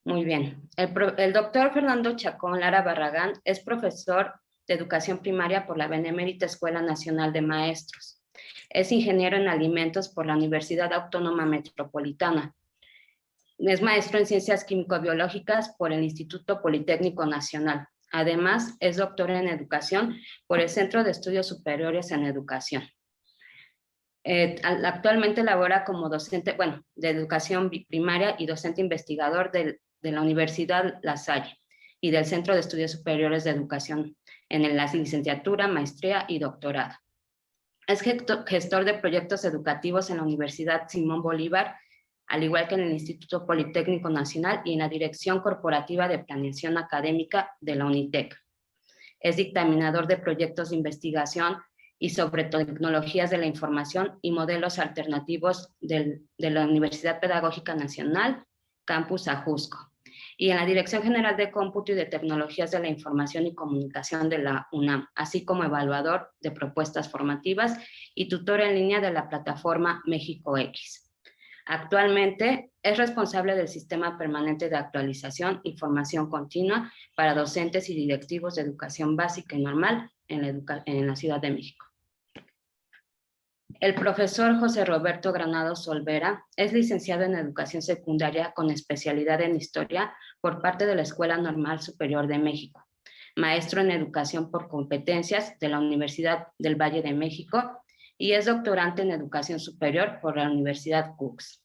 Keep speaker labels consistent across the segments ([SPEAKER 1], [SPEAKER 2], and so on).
[SPEAKER 1] Muy bien. El doctor Fernando Chacón Lara Barragán es profesor de educación primaria por la Benemérita Escuela Nacional de Maestros. Es ingeniero en alimentos por la Universidad Autónoma Metropolitana. Es maestro en ciencias químico-biológicas por el Instituto Politécnico Nacional. Además, es doctor en educación por el Centro de Estudios Superiores en Educación. Actualmente labora como docente, de educación primaria y docente investigador de la Universidad La Salle y del Centro de Estudios Superiores de Educación en la licenciatura, maestría y doctorado. Es gestor de proyectos educativos en la Universidad Simón Bolívar, al igual que en el Instituto Politécnico Nacional y en la Dirección Corporativa de Planeación Académica de la UNITEC. Es dictaminador de proyectos de investigación y sobre tecnologías de la información y modelos alternativos de la Universidad Pedagógica Nacional, Campus Ajusco, y en la Dirección General de Cómputo y de Tecnologías de la Información y Comunicación de la UNAM, así como evaluador de propuestas formativas y tutor en línea de la plataforma México X. Actualmente es responsable del Sistema Permanente de Actualización y Formación Continua para docentes y directivos de educación básica y normal en la Ciudad de México. El profesor José Roberto Granados Olvera es licenciado en Educación Secundaria con especialidad en Historia por parte de la Escuela Normal Superior de México, maestro en Educación por Competencias de la Universidad del Valle de México y es doctorante en Educación Superior por la Universidad Cooks.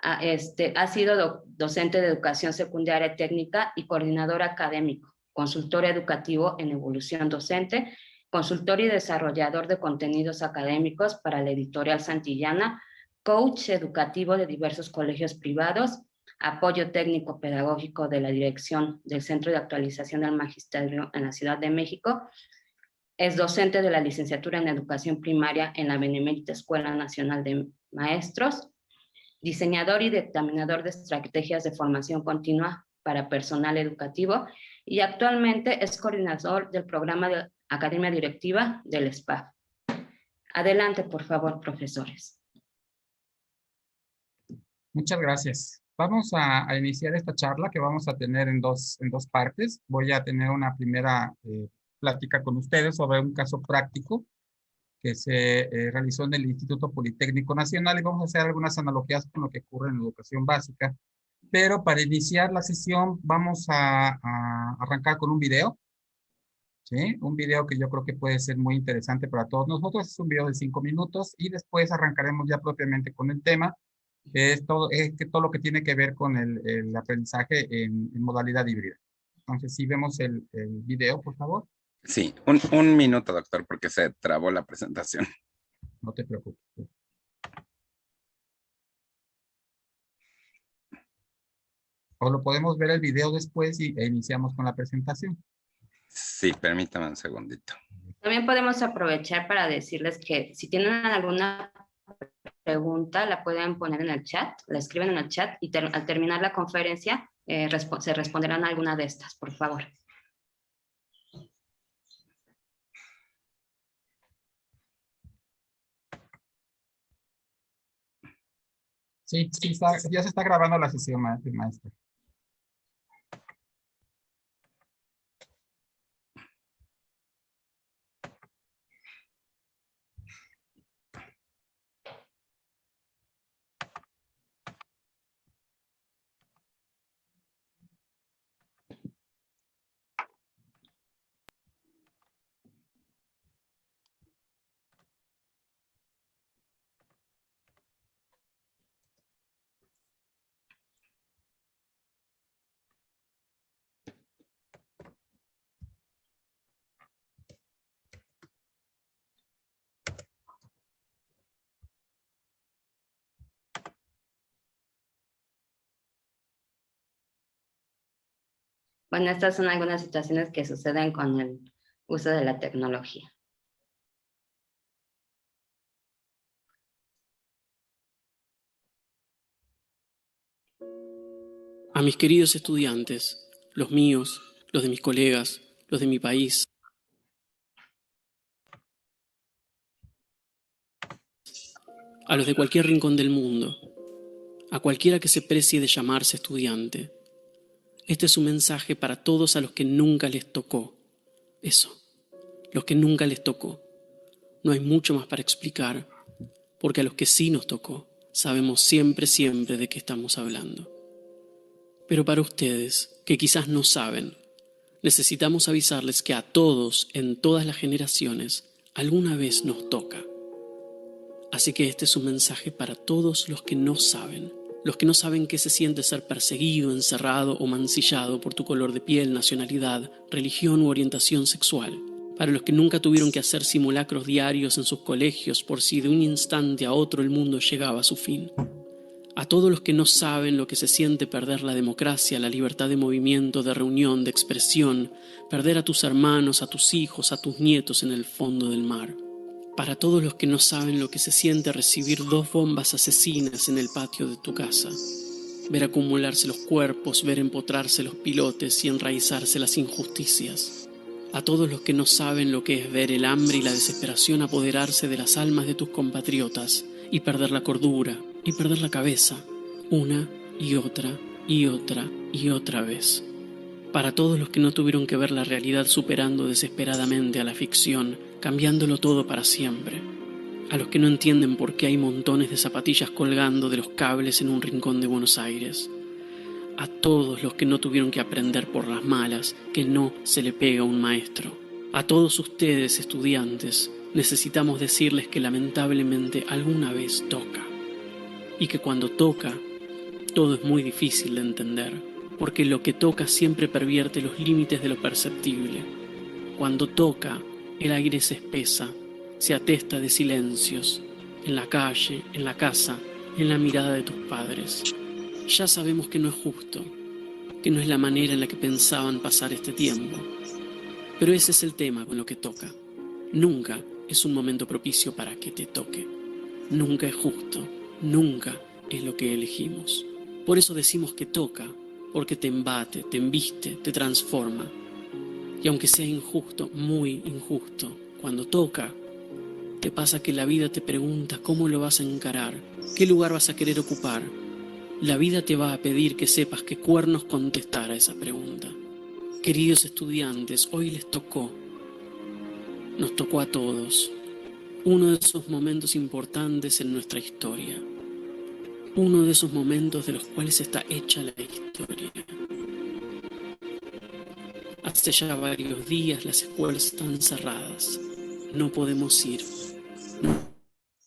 [SPEAKER 1] Ha sido docente de Educación Secundaria Técnica y coordinador académico, consultor educativo en evolución docente, consultor y desarrollador de contenidos académicos para la editorial Santillana, coach educativo de diversos colegios privados, apoyo técnico pedagógico de la dirección del Centro de Actualización del Magisterio en la Ciudad de México, es docente de la licenciatura en Educación Primaria en la Benemérita Escuela Nacional de Maestros, diseñador y dictaminador de estrategias de formación continua para personal educativo y actualmente es coordinador del programa de Academia Directiva del SPAF. Adelante, por favor, profesores.
[SPEAKER 2] Muchas gracias. Vamos a iniciar esta charla que vamos a tener en dos partes. Voy a tener una primera plática con ustedes sobre un caso práctico que se realizó en el Instituto Politécnico Nacional y vamos a hacer algunas analogías con lo que ocurre en la educación básica. Pero para iniciar la sesión vamos a arrancar con un video. ¿Sí? Un video que yo creo que puede ser muy interesante para todos nosotros. Es un video de 5 minutos y después arrancaremos ya propiamente con el tema, que es todo lo que tiene que ver con el aprendizaje en modalidad híbrida. Entonces, si vemos el video, por favor.
[SPEAKER 3] Sí, un minuto, doctor, porque se trabó la presentación.
[SPEAKER 2] No te preocupes. O lo podemos ver el video después e iniciamos con la presentación.
[SPEAKER 3] Sí, permítame un segundito.
[SPEAKER 1] También podemos aprovechar para decirles que si tienen alguna pregunta, la pueden poner en el chat, la escriben en el chat y al terminar la conferencia se responderán alguna de estas, por favor.
[SPEAKER 2] Sí, ya se está grabando la sesión, maestro.
[SPEAKER 1] Bueno, estas son algunas situaciones que suceden con el uso de la tecnología.
[SPEAKER 4] A mis queridos estudiantes, los míos, los de mis colegas, los de mi país, a los de cualquier rincón del mundo, a cualquiera que se precie de llamarse estudiante, Este es un mensaje para todos a los que nunca les tocó. Eso, los que nunca les tocó. No hay mucho más para explicar, porque a los que sí nos tocó, sabemos siempre de qué estamos hablando. Pero para ustedes, que quizás no saben, necesitamos avisarles que a todos, en todas las generaciones, alguna vez nos toca. Así que este es un mensaje para todos los que no saben qué se siente ser perseguido, encerrado o mancillado por tu color de piel, nacionalidad, religión u orientación sexual. Para los que nunca tuvieron que hacer simulacros diarios en sus colegios por si de un instante a otro el mundo llegaba a su fin. A todos los que no saben lo que se siente perder la democracia, la libertad de movimiento, de reunión, de expresión, perder a tus hermanos, a tus hijos, a tus nietos en el fondo del mar. Para todos los que no saben lo que se siente recibir 2 bombas asesinas en el patio de tu casa. Ver acumularse los cuerpos, ver empotrarse los pilotes y enraizarse las injusticias. A todos los que no saben lo que es ver el hambre y la desesperación apoderarse de las almas de tus compatriotas y perder la cordura y perder la cabeza, una y otra y otra y otra vez. Para todos los que no tuvieron que ver la realidad superando desesperadamente a la ficción, cambiándolo todo para siempre. A los que no entienden por qué hay montones de zapatillas colgando de los cables en un rincón de Buenos Aires. A todos los que no tuvieron que aprender por las malas que no se le pega a un maestro. A todos ustedes, estudiantes, necesitamos decirles que lamentablemente alguna vez toca. Y que cuando toca, todo es muy difícil de entender, porque lo que toca siempre pervierte los límites de lo perceptible. Cuando toca, el aire se espesa, se atesta de silencios, en la calle, en la casa, en la mirada de tus padres. Ya sabemos que no es justo, que no es la manera en la que pensaban pasar este tiempo. Pero ese es el tema con lo que toca. Nunca es un momento propicio para que te toque. Nunca es justo, nunca es lo que elegimos. Por eso decimos que toca, porque te embate, te embiste, te transforma. Y aunque sea injusto, muy injusto, cuando toca, te pasa que la vida te pregunta cómo lo vas a encarar, qué lugar vas a querer ocupar. La vida te va a pedir que sepas qué cuernos contestar a esa pregunta. Queridos estudiantes, hoy les tocó, nos tocó a todos, uno de esos momentos importantes en nuestra historia. Uno de esos momentos de los cuales está hecha la historia. Hace ya varios días las escuelas están cerradas. No podemos ir.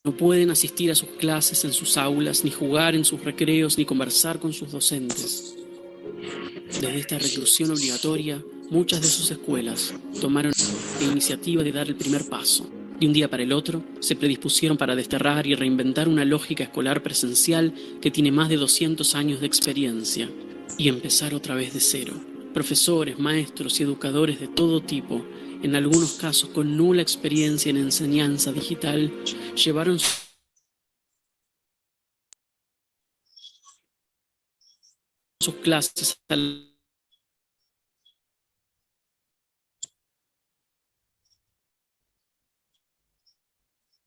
[SPEAKER 4] No pueden asistir a sus clases en sus aulas, ni jugar en sus recreos, ni conversar con sus docentes. Desde esta reclusión obligatoria, muchas de sus escuelas tomaron la iniciativa de dar el primer paso. De un día para el otro, se predispusieron para desterrar y reinventar una lógica escolar presencial que tiene más de 200 años de experiencia, y empezar otra vez de cero. Profesores, maestros y educadores de todo tipo, en algunos casos con nula experiencia en enseñanza digital, llevaron sus clases a la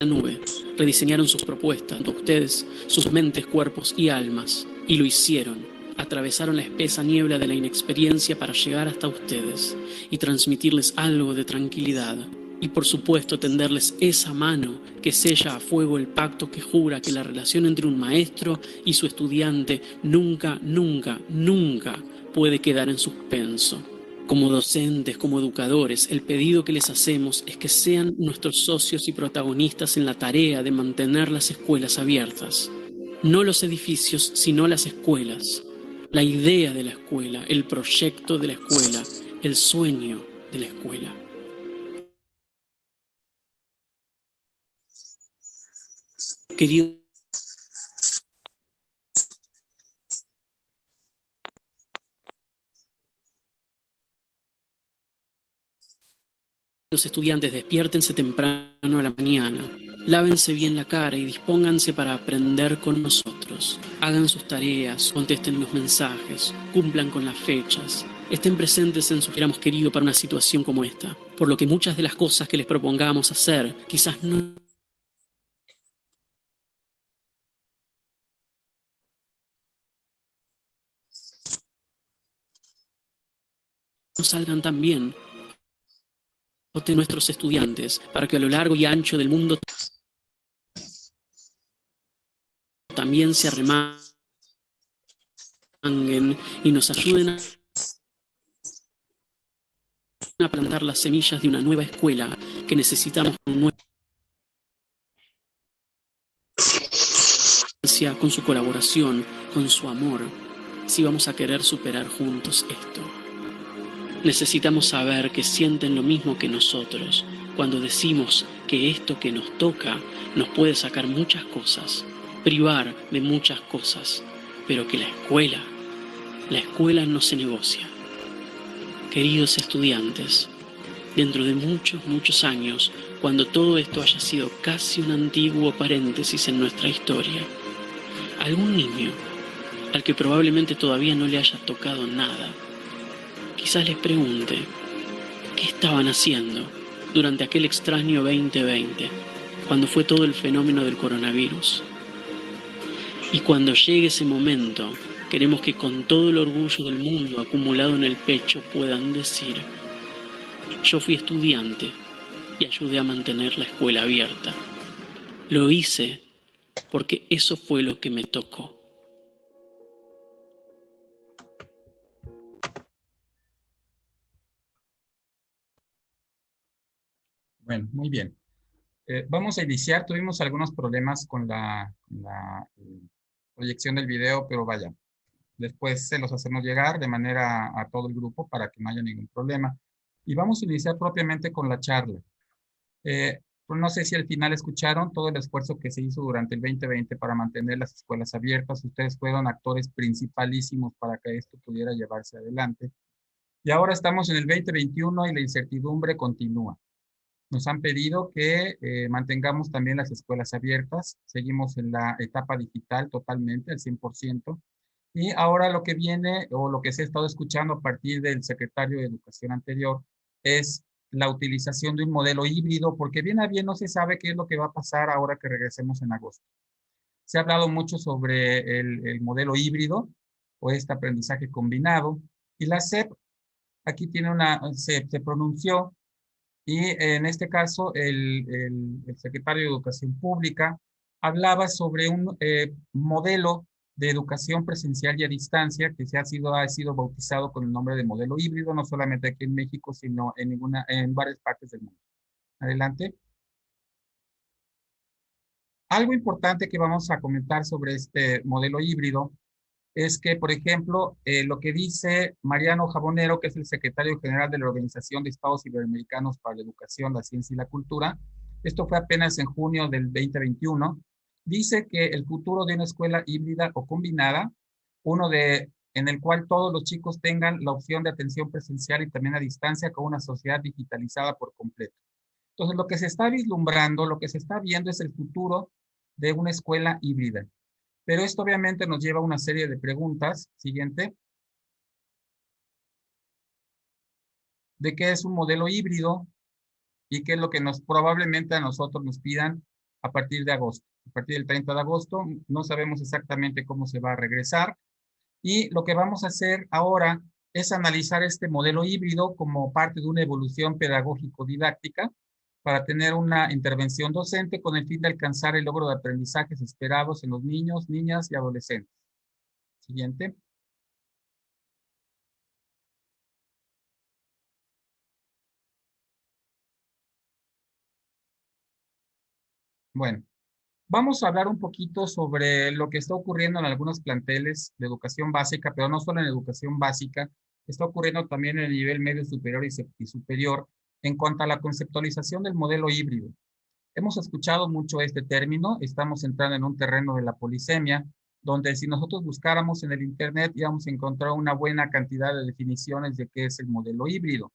[SPEAKER 4] nube, rediseñaron sus propuestas, ustedes, sus mentes, cuerpos y almas, y lo hicieron. Atravesaron la espesa niebla de la inexperiencia para llegar hasta ustedes y transmitirles algo de tranquilidad. Y por supuesto tenderles esa mano que sella a fuego el pacto que jura que la relación entre un maestro y su estudiante nunca, nunca, nunca puede quedar en suspenso. Como docentes, como educadores, el pedido que les hacemos es que sean nuestros socios y protagonistas en la tarea de mantener las escuelas abiertas. No los edificios, sino las escuelas. La idea de la escuela, el proyecto de la escuela, el sueño de la escuela. Queridos estudiantes, despiértense temprano a la mañana, lávense bien la cara y dispónganse para aprender con nosotros. Hagan sus tareas, contesten los mensajes, cumplan con las fechas. Estén presentes en su que hubiéramos querido para una situación como esta, por lo que muchas de las cosas que les propongamos hacer quizás no salgan tan bien de nuestros estudiantes, para que a lo largo y ancho del mundo también se arremanguen y nos ayuden a plantar las semillas de una nueva escuela que necesitamos con su colaboración, con su amor, si vamos a querer superar juntos esto. Necesitamos saber que sienten lo mismo que nosotros cuando decimos que esto que nos toca nos puede sacar muchas cosas, privar de muchas cosas, pero que la escuela no se negocia. Queridos estudiantes, dentro de muchos años, cuando todo esto haya sido casi un antiguo paréntesis en nuestra historia, algún niño, al que probablemente todavía no le haya tocado nada, quizás les pregunte, ¿qué estaban haciendo durante aquel extraño 2020, cuando fue todo el fenómeno del coronavirus? Y cuando llegue ese momento, queremos que con todo el orgullo del mundo acumulado en el pecho puedan decir, yo fui estudiante y ayudé a mantener la escuela abierta. Lo hice porque eso fue lo que me tocó.
[SPEAKER 2] Bueno, muy bien. Vamos a iniciar. Tuvimos algunos problemas con la proyección del video, pero vaya, después se los hacemos llegar de manera a todo el grupo para que no haya ningún problema. Y vamos a iniciar propiamente con la charla. Pues no sé si al final escucharon todo el esfuerzo que se hizo durante el 2020 para mantener las escuelas abiertas. Ustedes fueron actores principalísimos para que esto pudiera llevarse adelante. Y ahora estamos en el 2021 y la incertidumbre continúa. Nos han pedido que mantengamos también las escuelas abiertas. Seguimos en la etapa digital totalmente, al 100%. Y ahora lo que viene, o lo que se ha estado escuchando a partir del secretario de Educación anterior, es la utilización de un modelo híbrido, porque bien a bien no se sabe qué es lo que va a pasar ahora que regresemos en agosto. Se ha hablado mucho sobre el modelo híbrido, o este aprendizaje combinado, y la SEP aquí tiene se pronunció. Y en este caso, el secretario de Educación Pública hablaba sobre un modelo de educación presencial y a distancia que ha sido bautizado con el nombre de modelo híbrido, no solamente aquí en México, sino en varias partes del mundo. Adelante. Algo importante que vamos a comentar sobre este modelo híbrido es que, por ejemplo, lo que dice Mariano Jabonero, que es el secretario general de la Organización de Estados Iberoamericanos para la Educación, la Ciencia y la Cultura, esto fue apenas en junio del 2021, dice que el futuro de una escuela híbrida o combinada, en el cual todos los chicos tengan la opción de atención presencial y también a distancia con una sociedad digitalizada por completo. Entonces, lo que se está vislumbrando, lo que se está viendo es el futuro de una escuela híbrida. Pero esto obviamente nos lleva a una serie de preguntas. Siguiente. ¿De qué es un modelo híbrido? Y qué es lo que probablemente a nosotros nos pidan a partir de agosto. A partir del 30 de agosto no sabemos exactamente cómo se va a regresar. Y lo que vamos a hacer ahora es analizar este modelo híbrido como parte de una evolución pedagógico-didáctica para tener una intervención docente con el fin de alcanzar el logro de aprendizajes esperados en los niños, niñas y adolescentes. Siguiente. Bueno, vamos a hablar un poquito sobre lo que está ocurriendo en algunos planteles de educación básica, pero no solo en educación básica, está ocurriendo también en el nivel medio superior y superior en cuanto a la conceptualización del modelo híbrido. Hemos escuchado mucho este término, estamos entrando en un terreno de la polisemia, donde si nosotros buscáramos en el Internet íbamos a encontrar una buena cantidad de definiciones de qué es el modelo híbrido.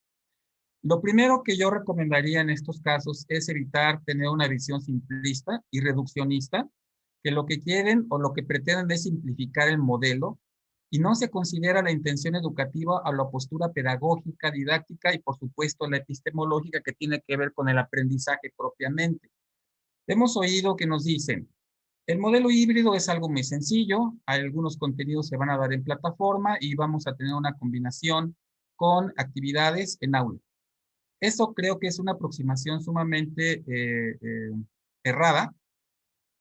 [SPEAKER 2] Lo primero que yo recomendaría en estos casos es evitar tener una visión simplista y reduccionista, que lo que quieren o lo que pretenden es simplificar el modelo y no se considera la intención educativa a la postura pedagógica, didáctica y por supuesto la epistemológica que tiene que ver con el aprendizaje propiamente. Hemos oído que nos dicen, el modelo híbrido es algo muy sencillo, algunos contenidos se van a dar en plataforma y vamos a tener una combinación con actividades en aula. Eso creo que es una aproximación sumamente errada,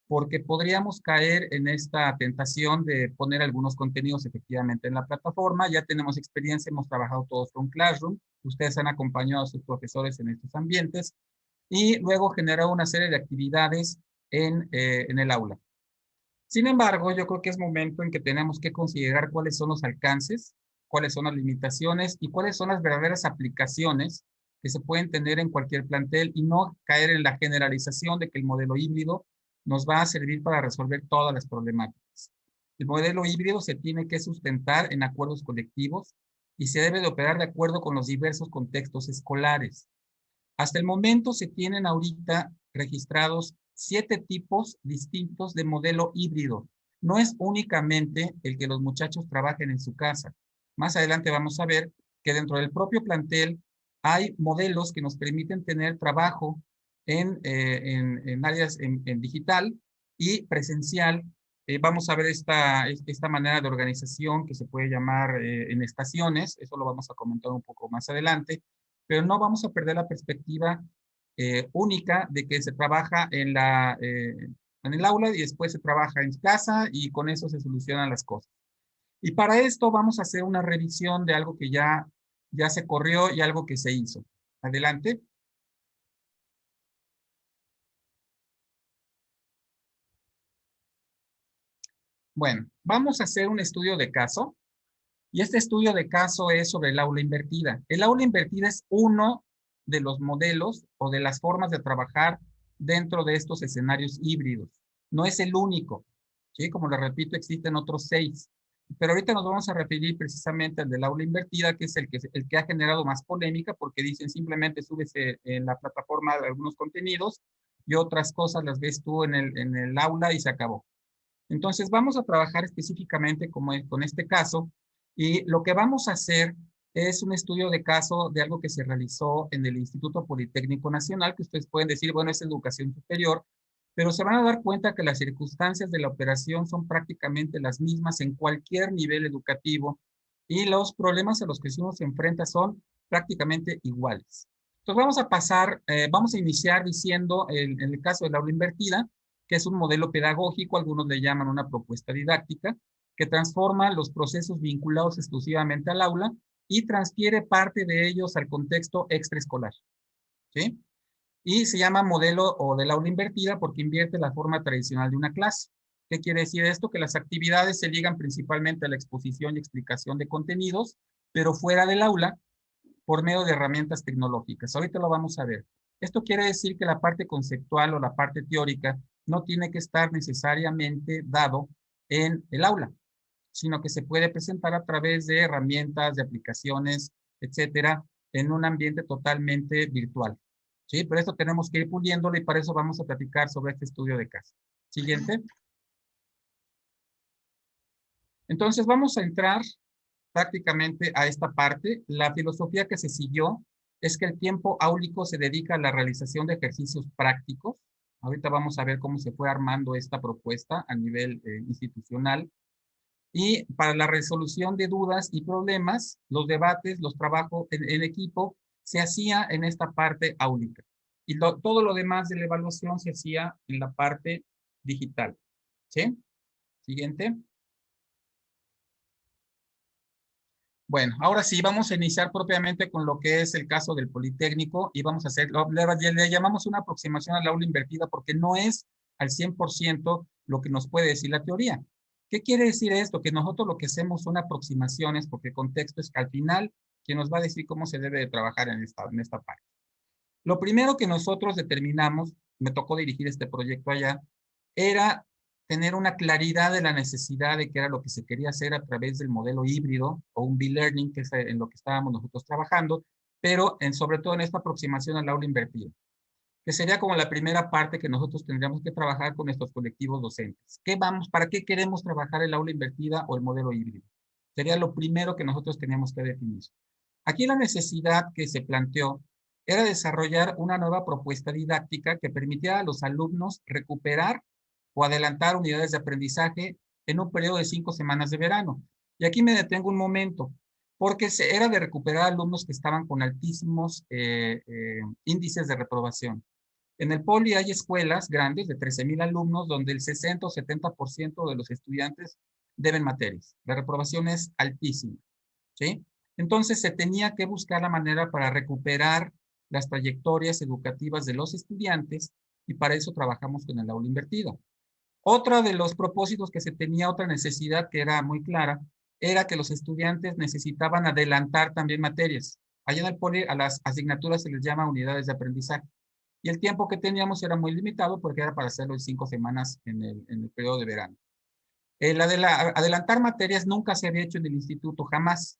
[SPEAKER 2] porque podríamos caer en esta tentación de poner algunos contenidos efectivamente en la plataforma. Ya tenemos experiencia, hemos trabajado todos con Classroom, ustedes han acompañado a sus profesores en estos ambientes, y luego generar una serie de actividades en el aula. Sin embargo, yo creo que es momento en que tenemos que considerar cuáles son los alcances, cuáles son las limitaciones y cuáles son las verdaderas aplicaciones que se pueden tener en cualquier plantel y no caer en la generalización de que el modelo híbrido nos va a servir para resolver todas las problemáticas. El modelo híbrido se tiene que sustentar en acuerdos colectivos y se debe de operar de acuerdo con los diversos contextos escolares. Hasta el momento se tienen ahorita registrados 7 tipos distintos de modelo híbrido. No es únicamente el que los muchachos trabajen en su casa. Más adelante vamos a ver que dentro del propio plantel hay modelos que nos permiten tener trabajo en áreas en digital y presencial. Vamos a ver esta manera de organización que se puede llamar en estaciones. Eso lo vamos a comentar un poco más adelante, pero no vamos a perder la perspectiva única de que se trabaja en el aula y después se trabaja en casa y con eso se solucionan las cosas. Y para esto vamos a hacer una revisión de algo que ya se corrió y algo que se hizo. Adelante. Bueno, vamos a hacer un estudio de caso. Y este estudio de caso es sobre el aula invertida. El aula invertida es uno de los modelos o de las formas de trabajar dentro de estos escenarios híbridos. No es el único, ¿sí? Como les repito, existen otros 6. Pero ahorita nos vamos a referir precisamente al del aula invertida, que es el que ha generado más polémica, porque dicen simplemente súbese en la plataforma de algunos contenidos y otras cosas las ves tú en el aula y se acabó. Entonces vamos a trabajar específicamente con este caso. Y lo que vamos a hacer es un estudio de caso de algo que se realizó en el Instituto Politécnico Nacional, que ustedes pueden decir, bueno, es educación superior, pero se van a dar cuenta que las circunstancias de la operación son prácticamente las mismas en cualquier nivel educativo y los problemas a los que uno se enfrenta son prácticamente iguales. Entonces vamos a iniciar diciendo, en el caso del aula invertida, que es un modelo pedagógico, algunos le llaman una propuesta didáctica, que transforma los procesos vinculados exclusivamente al aula y transfiere parte de ellos al contexto extraescolar, ¿sí? Y se llama modelo o del aula invertida porque invierte la forma tradicional de una clase. ¿Qué quiere decir esto? Que las actividades se ligan principalmente a la exposición y explicación de contenidos, pero fuera del aula, por medio de herramientas tecnológicas. Ahorita lo vamos a ver. Esto quiere decir que la parte conceptual o la parte teórica no tiene que estar necesariamente dado en el aula, sino que se puede presentar a través de herramientas, de aplicaciones, etcétera, en un ambiente totalmente virtual. ¿Sí? Pero esto tenemos que ir puliéndolo y para eso vamos a platicar sobre este estudio de caso. Siguiente. Entonces vamos a entrar prácticamente a esta parte. La filosofía que se siguió es que el tiempo áulico se dedica a la realización de ejercicios prácticos. Ahorita vamos a ver cómo se fue armando esta propuesta a nivel institucional. Y para la resolución de dudas y problemas, los debates, los trabajos en equipo, se hacía en esta parte áulica. Y todo lo demás de la evaluación se hacía en la parte digital. ¿Sí? Siguiente. Bueno, ahora sí, vamos a iniciar propiamente con lo que es el caso del Politécnico y vamos a hacer, le llamamos una aproximación al aula invertida porque no es al 100% lo que nos puede decir la teoría. ¿Qué quiere decir esto? Que nosotros lo que hacemos son aproximaciones porque el contexto es que al final quien nos va a decir cómo se debe de trabajar en esta parte. Lo primero que nosotros determinamos, me tocó dirigir este proyecto allá, era tener una claridad de la necesidad de qué era lo que se quería hacer a través del modelo híbrido o un B-Learning, que es en lo que estábamos nosotros trabajando, pero sobre todo en esta aproximación al aula invertida, que sería como la primera parte que nosotros tendríamos que trabajar con nuestros colectivos docentes. ¿Para qué queremos trabajar el aula invertida o el modelo híbrido? Sería lo primero que nosotros teníamos que definir. Aquí la necesidad que se planteó era desarrollar una nueva propuesta didáctica que permitiera a los alumnos recuperar o adelantar unidades de aprendizaje en un periodo de 5 semanas de verano. Y aquí me detengo un momento, porque era de recuperar alumnos que estaban con altísimos índices de reprobación. En el Poli hay escuelas grandes de 13,000 alumnos donde el 60 o 70% de los estudiantes deben materias. La reprobación es altísima, ¿sí? Entonces se tenía que buscar la manera para recuperar las trayectorias educativas de los estudiantes y para eso trabajamos con el aula invertida. Otro de los propósitos que se tenía, otra necesidad que era muy clara, era que los estudiantes necesitaban adelantar también materias. Allá en el Poli a las asignaturas se les llama unidades de aprendizaje. Y el tiempo que teníamos era muy limitado porque era para hacerlo en 5 semanas en el periodo de verano. Adelantar materias nunca se había hecho en el instituto, jamás.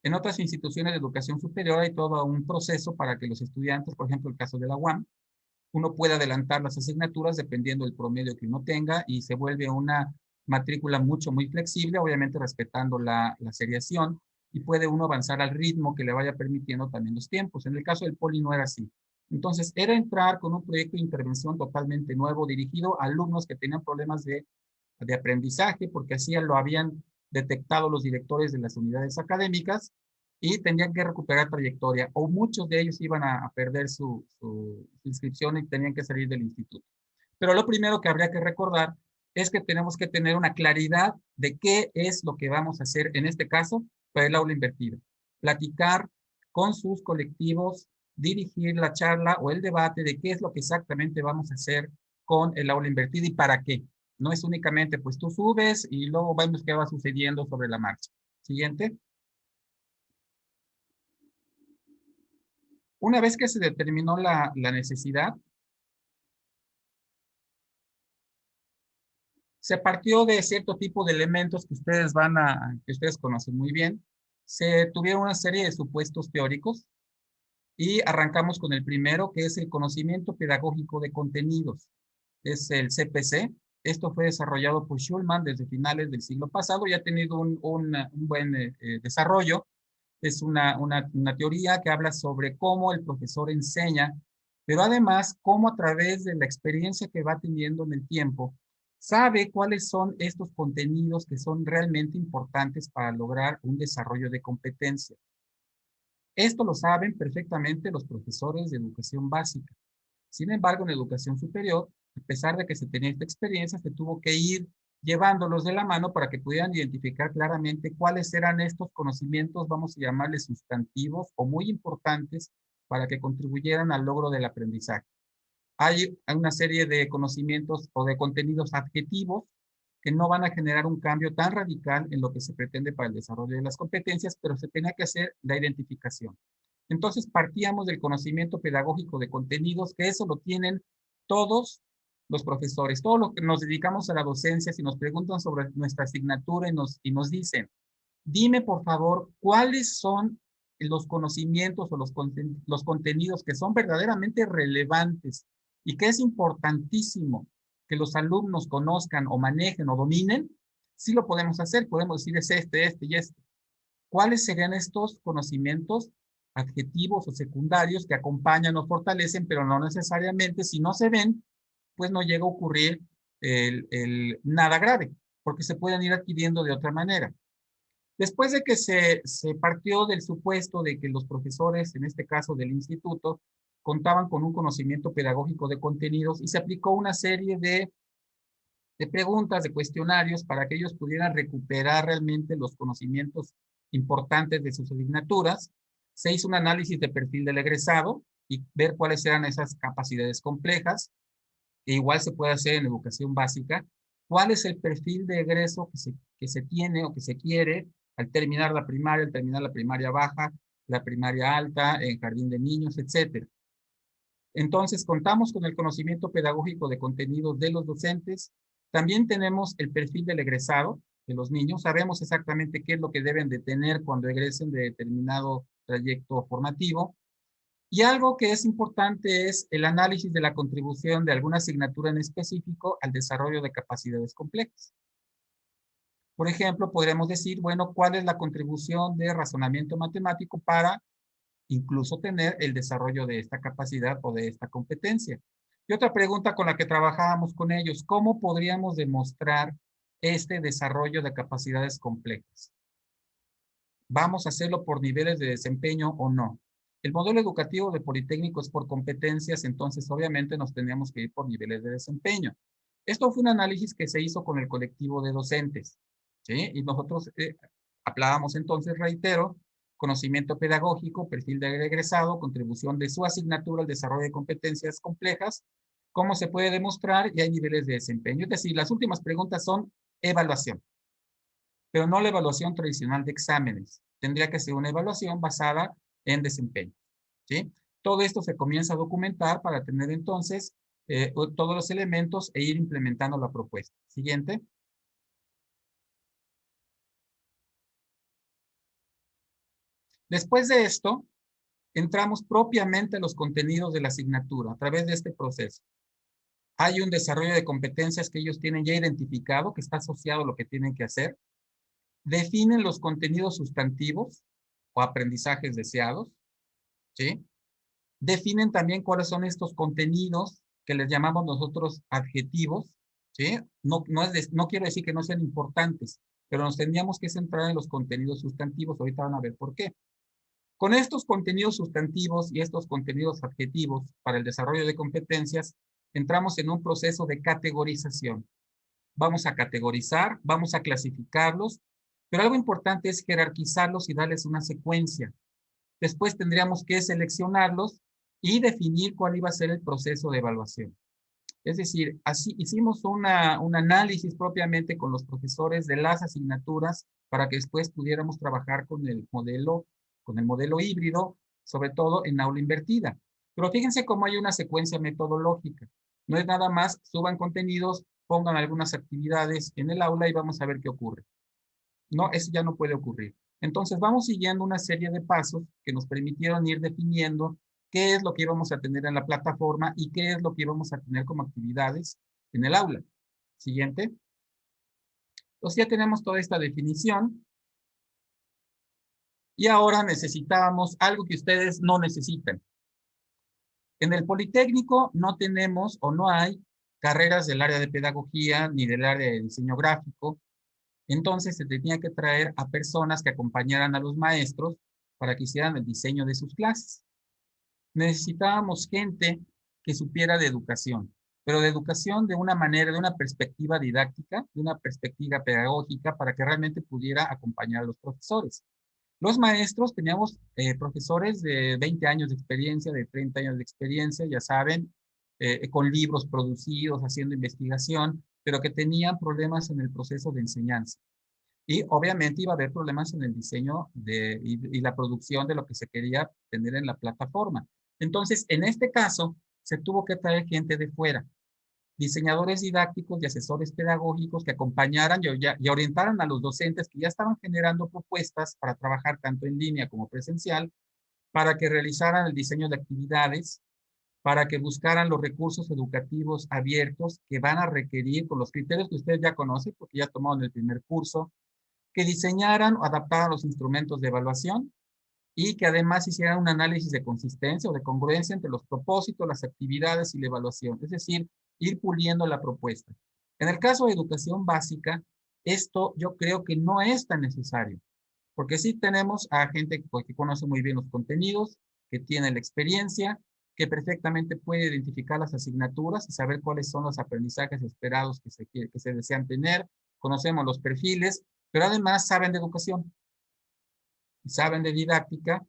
[SPEAKER 2] En otras instituciones de educación superior hay todo un proceso para que los estudiantes, por ejemplo, el caso de la UAM, uno puede adelantar las asignaturas dependiendo del promedio que uno tenga y se vuelve una matrícula muy flexible, obviamente respetando la seriación, y puede uno avanzar al ritmo que le vaya permitiendo también los tiempos. En el caso del Poli no era así. Entonces, era entrar con un proyecto de intervención totalmente nuevo, dirigido a alumnos que tenían problemas de aprendizaje, porque así lo habían detectado los directores de las unidades académicas, y tenían que recuperar trayectoria, o muchos de ellos iban a perder su inscripción y tenían que salir del instituto. Pero lo primero que habría que recordar es que tenemos que tener una claridad de qué es lo que vamos a hacer, en este caso, para el aula invertida. Platicar con sus colectivos, dirigir la charla o el debate de qué es lo que exactamente vamos a hacer con el aula invertida y para qué. No es únicamente, pues tú subes y luego vemos qué va sucediendo sobre la marcha. Siguiente. Una vez que se determinó la necesidad, se partió de cierto tipo de elementos que ustedes conocen muy bien. Se tuvieron una serie de supuestos teóricos y arrancamos con el primero, que es el conocimiento pedagógico de contenidos. Es el CPC. Esto fue desarrollado por Schulman desde finales del siglo pasado y ha tenido un buen desarrollo. Es una teoría que habla sobre cómo el profesor enseña, pero además cómo a través de la experiencia que va teniendo en el tiempo, sabe cuáles son estos contenidos que son realmente importantes para lograr un desarrollo de competencias. Esto lo saben perfectamente los profesores de educación básica. Sin embargo, en educación superior, a pesar de que se tenía esta experiencia, se tuvo que ir llevándolos de la mano para que pudieran identificar claramente cuáles eran estos conocimientos, vamos a llamarles sustantivos o muy importantes para que contribuyeran al logro del aprendizaje. Hay una serie de conocimientos o de contenidos adjetivos que no van a generar un cambio tan radical en lo que se pretende para el desarrollo de las competencias, pero se tenía que hacer la identificación. Entonces partíamos del conocimiento pedagógico de contenidos, que eso lo tienen todos los profesores, todos los que nos dedicamos a la docencia, si nos preguntan sobre nuestra asignatura y nos dicen, dime por favor, ¿cuáles son los conocimientos o los contenidos que son verdaderamente relevantes y que es importantísimo que los alumnos conozcan o manejen o dominen? Sí lo podemos hacer, podemos decir es este y este. ¿Cuáles serían estos conocimientos adjetivos o secundarios que acompañan o fortalecen, pero no necesariamente, si no se ven, pues no llega a ocurrir nada grave, porque se pueden ir adquiriendo de otra manera? Después de que se partió del supuesto de que los profesores, en este caso del instituto, contaban con un conocimiento pedagógico de contenidos y se aplicó una serie de preguntas, de cuestionarios para que ellos pudieran recuperar realmente los conocimientos importantes de sus asignaturas. Se hizo un análisis de perfil del egresado y ver cuáles eran esas capacidades complejas, que igual se puede hacer en educación básica. ¿Cuál es el perfil de egreso que se tiene o que se quiere al terminar la primaria baja, la primaria alta, en jardín de niños, etcétera? Entonces, contamos con el conocimiento pedagógico de contenidos de los docentes. También tenemos el perfil del egresado de los niños. Sabemos exactamente qué es lo que deben de tener cuando egresen de determinado trayecto formativo. Y algo que es importante es el análisis de la contribución de alguna asignatura en específico al desarrollo de capacidades complejas. Por ejemplo, podremos decir, bueno, ¿cuál es la contribución de razonamiento matemático para incluso tener el desarrollo de esta capacidad o de esta competencia? Y otra pregunta con la que trabajábamos con ellos, ¿cómo podríamos demostrar este desarrollo de capacidades complejas? ¿Vamos a hacerlo por niveles de desempeño o no? El modelo educativo de Politécnico es por competencias, entonces obviamente nos teníamos que ir por niveles de desempeño. Esto fue un análisis que se hizo con el colectivo de docentes, ¿sí? Y nosotros hablábamos entonces, reitero, conocimiento pedagógico, perfil de egresado, contribución de su asignatura al desarrollo de competencias complejas, cómo se puede demostrar y hay niveles de desempeño. Es decir, las últimas preguntas son evaluación, pero no la evaluación tradicional de exámenes. Tendría que ser una evaluación basada en desempeño, ¿sí? Todo esto se comienza a documentar para tener entonces todos los elementos e ir implementando la propuesta. Siguiente. Después de esto, entramos propiamente a los contenidos de la asignatura a través de este proceso. Hay un desarrollo de competencias que ellos tienen ya identificado, que está asociado a lo que tienen que hacer. Definen los contenidos sustantivos o aprendizajes deseados, ¿sí? Definen también cuáles son estos contenidos que les llamamos nosotros adjetivos, ¿sí? No quiero decir que no sean importantes, pero nos tendríamos que centrar en los contenidos sustantivos. Ahorita van a ver por qué. Con estos contenidos sustantivos y estos contenidos adjetivos para el desarrollo de competencias, entramos en un proceso de categorización. Vamos a categorizar, vamos a clasificarlos, pero algo importante es jerarquizarlos y darles una secuencia. Después tendríamos que seleccionarlos y definir cuál iba a ser el proceso de evaluación. Es decir, así hicimos un análisis propiamente con los profesores de las asignaturas para que después pudiéramos trabajar con el modelo híbrido, sobre todo en aula invertida. Pero fíjense cómo hay una secuencia metodológica. No es nada más, suban contenidos, pongan algunas actividades en el aula y vamos a ver qué ocurre. No, eso ya no puede ocurrir. Entonces vamos siguiendo una serie de pasos que nos permitieron ir definiendo qué es lo que íbamos a tener en la plataforma y qué es lo que íbamos a tener como actividades en el aula. Siguiente. Entonces ya tenemos toda esta definición. Y ahora necesitábamos algo que ustedes no necesitan. En el Politécnico no tenemos o no hay carreras del área de pedagogía ni del área de diseño gráfico. Entonces se tenía que traer a personas que acompañaran a los maestros para que hicieran el diseño de sus clases. Necesitábamos gente que supiera de educación, pero de educación de una manera, de una perspectiva didáctica, de una perspectiva pedagógica, para que realmente pudiera acompañar a los profesores. Los maestros teníamos profesores de 20 años de experiencia, de 30 años de experiencia, ya saben, con libros producidos, haciendo investigación, pero que tenían problemas en el proceso de enseñanza. Y obviamente iba a haber problemas en el diseño y la producción de lo que se quería tener en la plataforma. Entonces, en este caso, se tuvo que traer gente de fuera, diseñadores didácticos y asesores pedagógicos que acompañaran y orientaran a los docentes que ya estaban generando propuestas para trabajar tanto en línea como presencial, para que realizaran el diseño de actividades, para que buscaran los recursos educativos abiertos que van a requerir con los criterios que ustedes ya conocen, porque ya tomaron el primer curso, que diseñaran o adaptaran los instrumentos de evaluación y que además hicieran un análisis de consistencia o de congruencia entre los propósitos, las actividades y la evaluación. Es decir, ir puliendo la propuesta. En el caso de educación básica, esto yo creo que no es tan necesario, porque sí tenemos a gente que conoce muy bien los contenidos, que tiene la experiencia, que perfectamente puede identificar las asignaturas y saber cuáles son los aprendizajes esperados que se desean tener, conocemos los perfiles, pero además saben de educación, saben de didáctica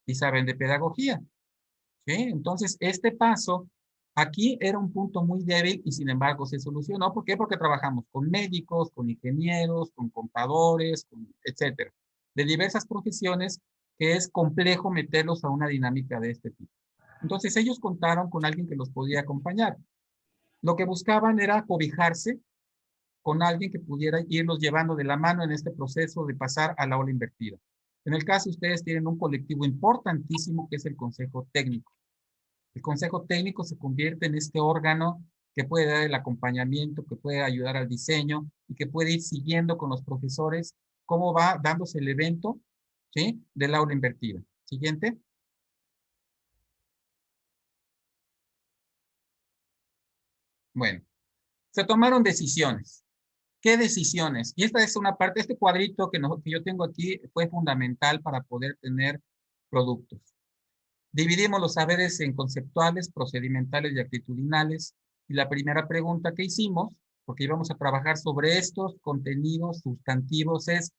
[SPEAKER 2] y saben de pedagogía. ¿Sí? Entonces, este paso aquí era un punto muy débil y sin embargo se solucionó. ¿Por qué? Porque trabajamos con médicos, con ingenieros, con contadores, etcétera, de diversas profesiones que es complejo meterlos a una dinámica de este tipo. Entonces, ellos contaron con alguien que los podía acompañar. Lo que buscaban era cobijarse con alguien que pudiera irlos llevando de la mano en este proceso de pasar a la aula invertida. En el caso, ustedes tienen un colectivo importantísimo que es el Consejo Técnico. El Consejo Técnico se convierte en este órgano que puede dar el acompañamiento, que puede ayudar al diseño y que puede ir siguiendo con los profesores cómo va dándose el evento, ¿sí?, del aula invertida. Siguiente. Bueno, se tomaron decisiones. ¿Qué decisiones? Y esta es una parte, este cuadrito que yo tengo aquí fue fundamental para poder tener productos. Dividimos los saberes en conceptuales, procedimentales y actitudinales. Y la primera pregunta que hicimos, porque íbamos a trabajar sobre estos contenidos sustantivos, es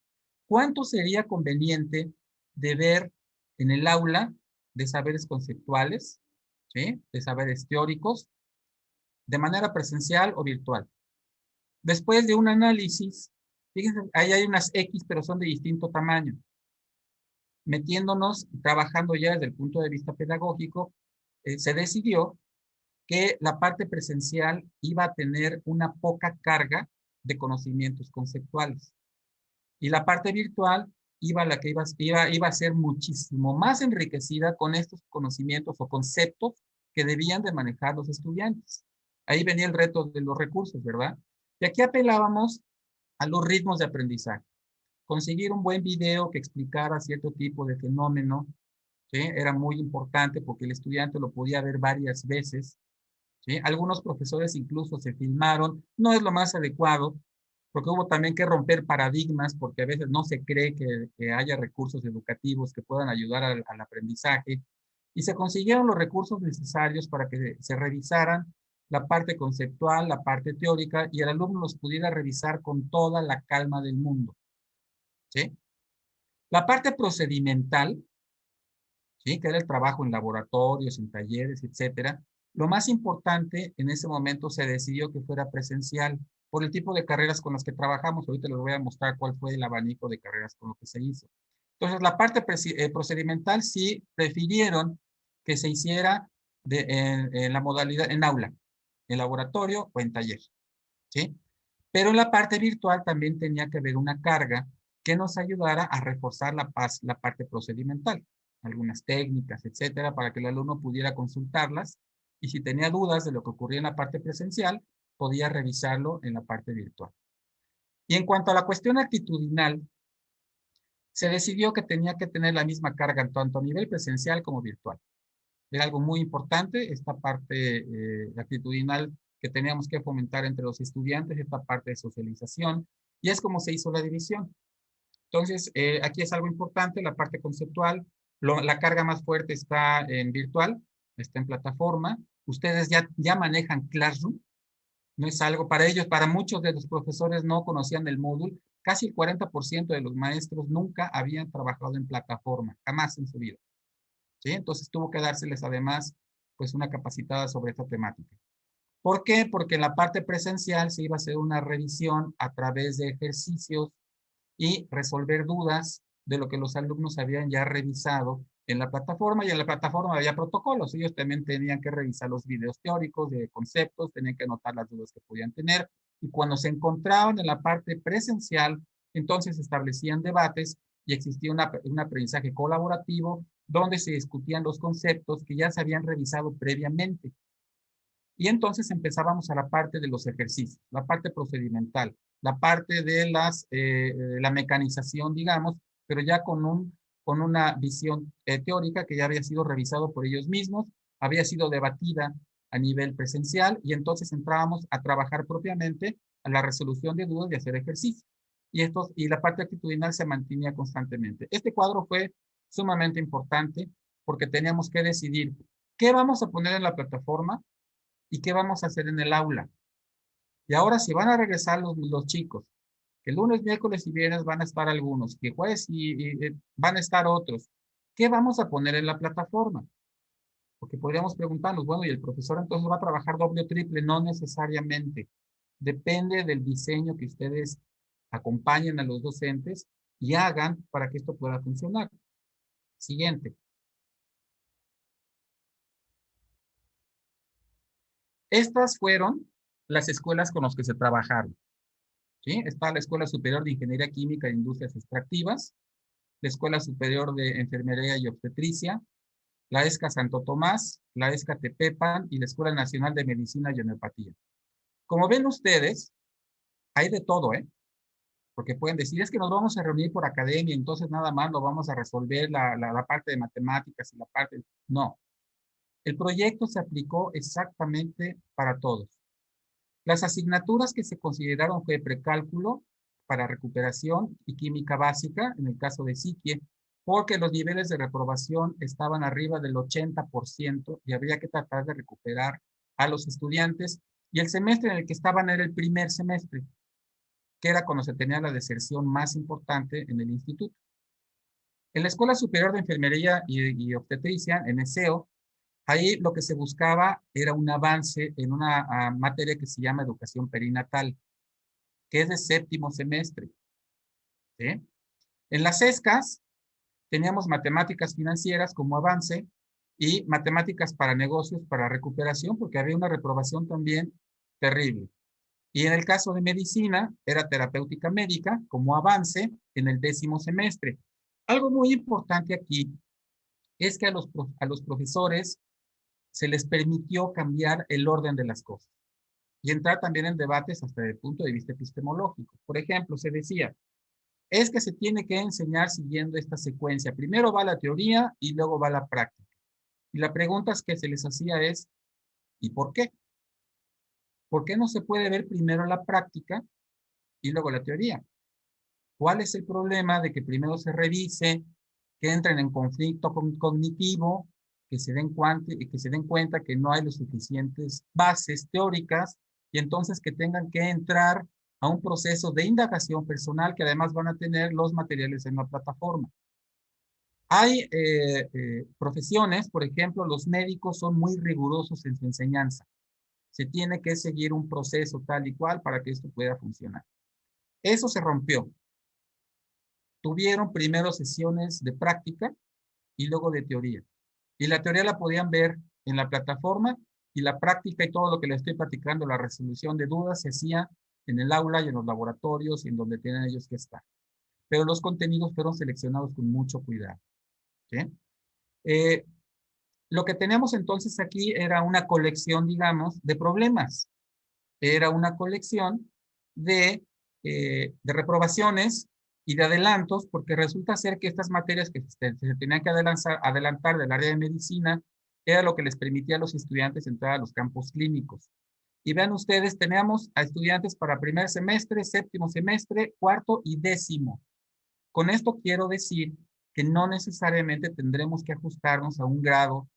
[SPEAKER 2] ¿cuánto sería conveniente de ver en el aula de saberes conceptuales, ¿sí?, de saberes teóricos, de manera presencial o virtual? Después de un análisis, fíjense, ahí hay unas X, pero son de distinto tamaño. Metiéndonos, trabajando ya desde el punto de vista pedagógico, se decidió que la parte presencial iba a tener una poca carga de conocimientos conceptuales. Y la parte virtual iba a ser muchísimo más enriquecida con estos conocimientos o conceptos que debían de manejar los estudiantes. Ahí venía el reto de los recursos, ¿verdad? Y aquí apelábamos a los ritmos de aprendizaje. Conseguir un buen video que explicara cierto tipo de fenómeno, ¿sí?, era muy importante porque el estudiante lo podía ver varias veces, ¿sí? Algunos profesores incluso se filmaron. No es lo más adecuado, porque hubo también que romper paradigmas, porque a veces no se cree que haya recursos educativos que puedan ayudar al aprendizaje. Y se consiguieron los recursos necesarios para que se revisaran la parte conceptual, la parte teórica, y el alumno los pudiera revisar con toda la calma del mundo, ¿sí? La parte procedimental, ¿sí?, que era el trabajo en laboratorios, en talleres, etcétera. Lo más importante en ese momento se decidió que fuera presencial por el tipo de carreras con las que trabajamos. Ahorita les voy a mostrar cuál fue el abanico de carreras con lo que se hizo. Entonces, la parte procedimental sí prefirieron que se hiciera en la modalidad en aula, en laboratorio o en taller, ¿sí? Pero en la parte virtual también tenía que haber una carga que nos ayudara a reforzar la parte procedimental, algunas técnicas, etcétera, para que el alumno pudiera consultarlas y si tenía dudas de lo que ocurría en la parte presencial, podía revisarlo en la parte virtual. Y en cuanto a la cuestión actitudinal, se decidió que tenía que tener la misma carga tanto a nivel presencial como virtual. Era algo muy importante, esta parte actitudinal que teníamos que fomentar entre los estudiantes, esta parte de socialización, y es como se hizo la división. Entonces, aquí es algo importante, la parte conceptual, la carga más fuerte está en virtual, está en plataforma. Ustedes ya manejan Classroom, no es algo para ellos, para muchos de los profesores no conocían el módulo, casi el 40% de los maestros nunca habían trabajado en plataforma, jamás en su vida, ¿sí? Entonces tuvo que dárseles además pues una capacitada sobre esta temática. ¿Por qué? Porque en la parte presencial se iba a hacer una revisión a través de ejercicios y resolver dudas de lo que los alumnos habían ya revisado en la plataforma, y en la plataforma había protocolos. Ellos también tenían que revisar los videos teóricos de conceptos, tenían que anotar las dudas que podían tener, y cuando se encontraban en la parte presencial, entonces establecían debates y existía un aprendizaje colaborativo donde se discutían los conceptos que ya se habían revisado previamente. Y entonces empezábamos a la parte de los ejercicios, la parte procedimental, la parte de la mecanización, digamos, pero ya con una visión teórica que ya había sido revisado por ellos mismos, había sido debatida a nivel presencial, y entonces entrábamos a trabajar propiamente a la resolución de dudas y hacer ejercicios. Y la parte actitudinal se mantenía constantemente. Este cuadro fue sumamente importante porque teníamos que decidir qué vamos a poner en la plataforma y qué vamos a hacer en el aula. Y ahora si van a regresar los chicos, que lunes, miércoles y viernes van a estar algunos, que jueves y van a estar otros, ¿qué vamos a poner en la plataforma? Porque podríamos preguntarnos, bueno, ¿y el profesor entonces va a trabajar doble o triple? No necesariamente. Depende del diseño que ustedes acompañen a los docentes y hagan para que esto pueda funcionar. Siguiente. Estas fueron las escuelas con las que se trabajaron, ¿sí? Está la Escuela Superior de Ingeniería Química e Industrias Extractivas, la Escuela Superior de Enfermería y Obstetricia, la ESCA Santo Tomás, la ESCA Tepepan y la Escuela Nacional de Medicina y Homeopatía. Como ven ustedes, hay de todo, ¿eh? Porque pueden decir, es que nos vamos a reunir por academia, entonces nada más lo vamos a resolver la parte de matemáticas y la parte... No. El proyecto se aplicó exactamente para todos. Las asignaturas que se consideraron fue precálculo para recuperación y química básica, en el caso de psique, porque los niveles de reprobación estaban arriba del 80% y habría que tratar de recuperar a los estudiantes. Y el semestre en el que estaban era el primer semestre, que era cuando se tenía la deserción más importante en el instituto. En la Escuela Superior de Enfermería y Obstetricia, en ESEO, ahí lo que se buscaba era un avance en una materia que se llama educación perinatal, que es de séptimo semestre. ¿Sí? En las ESCAS teníamos matemáticas financieras como avance y matemáticas para negocios para recuperación, porque había una reprobación también terrible. Y en el caso de medicina, era terapéutica médica como avance en el 10º semestre. Algo muy importante aquí es que a los profesores se les permitió cambiar el orden de las cosas y entrar también en debates hasta el punto de vista epistemológico. Por ejemplo, se decía, es que se tiene que enseñar siguiendo esta secuencia. Primero va la teoría y luego va la práctica. Y la pregunta que se les hacía es, ¿y por qué? ¿Por qué no se puede ver primero la práctica y luego la teoría? ¿Cuál es el problema de que primero se revise, que entren en conflicto cognitivo, que se den cuenta que no hay las suficientes bases teóricas y entonces que tengan que entrar a un proceso de indagación personal que además van a tener los materiales en la plataforma? Hay profesiones, por ejemplo, los médicos son muy rigurosos en su enseñanza. Se tiene que seguir un proceso tal y cual para que esto pueda funcionar. Eso se rompió. Tuvieron primero sesiones de práctica y luego de teoría. Y la teoría la podían ver en la plataforma y la práctica y todo lo que les estoy platicando, la resolución de dudas, se hacía en el aula y en los laboratorios y en donde tienen ellos que estar. Pero los contenidos fueron seleccionados con mucho cuidado. ¿Sí? Lo que tenemos entonces aquí era una colección, digamos, de problemas. Era una colección de reprobaciones y de adelantos, porque resulta ser que estas materias que se tenían que adelantar del área de medicina era lo que les permitía a los estudiantes entrar a los campos clínicos. Y vean ustedes, teníamos a estudiantes para primer semestre, séptimo semestre, cuarto y 10º. Con esto quiero decir que no necesariamente tendremos que ajustarnos a un grado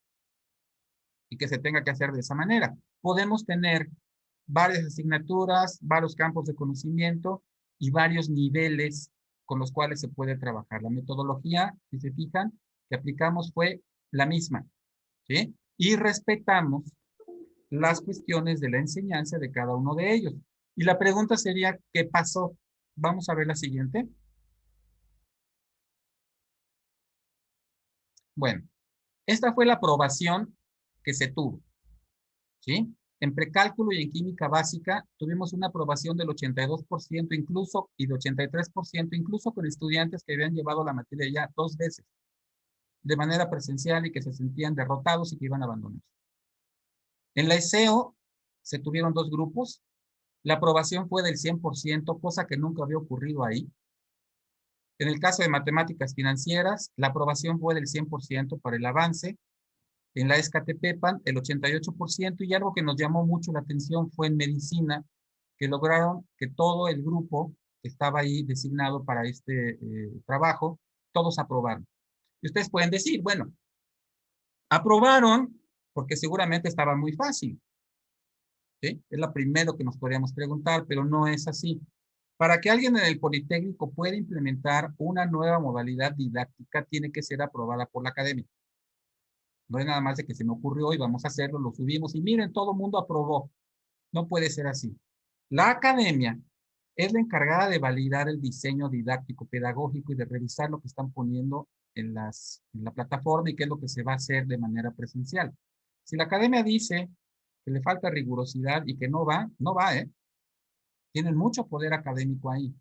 [SPEAKER 2] y que se tenga que hacer de esa manera. Podemos tener varias asignaturas, varios campos de conocimiento y varios niveles con los cuales se puede trabajar. La metodología, si se fijan, que aplicamos fue la misma, ¿sí? Y respetamos las cuestiones de la enseñanza de cada uno de ellos. Y la pregunta sería, ¿qué pasó? Vamos a ver la siguiente. Bueno, esta fue la aprobación que se tuvo, ¿sí? En precálculo y en química básica tuvimos una aprobación del 82% incluso y de 83% incluso con estudiantes que habían llevado la materia ya 2 veces de manera presencial y que se sentían derrotados y que iban a abandonar. En la ESEO se tuvieron 2 grupos. La aprobación fue del 100%, cosa que nunca había ocurrido ahí. En el caso de matemáticas financieras, la aprobación fue del 100% para el avance. En la ESCA-Tepepan, el 88%, y algo que nos llamó mucho la atención fue en medicina, que lograron que todo el grupo que estaba ahí designado para este trabajo, todos aprobaron. Y ustedes pueden decir, bueno, aprobaron porque seguramente estaba muy fácil. ¿Sí? Es lo primero que nos podríamos preguntar, pero no es así. Para que alguien en el Politécnico pueda implementar una nueva modalidad didáctica, tiene que ser aprobada por la academia. No es nada más de que se me ocurrió y vamos a hacerlo, lo subimos y miren, todo el mundo aprobó. No puede ser así. La academia es la encargada de validar el diseño didáctico, pedagógico y de revisar lo que están poniendo en la plataforma y qué es lo que se va a hacer de manera presencial. Si la academia dice que le falta rigurosidad y que no va, no va, ¿eh? Tienen mucho poder académico ahí.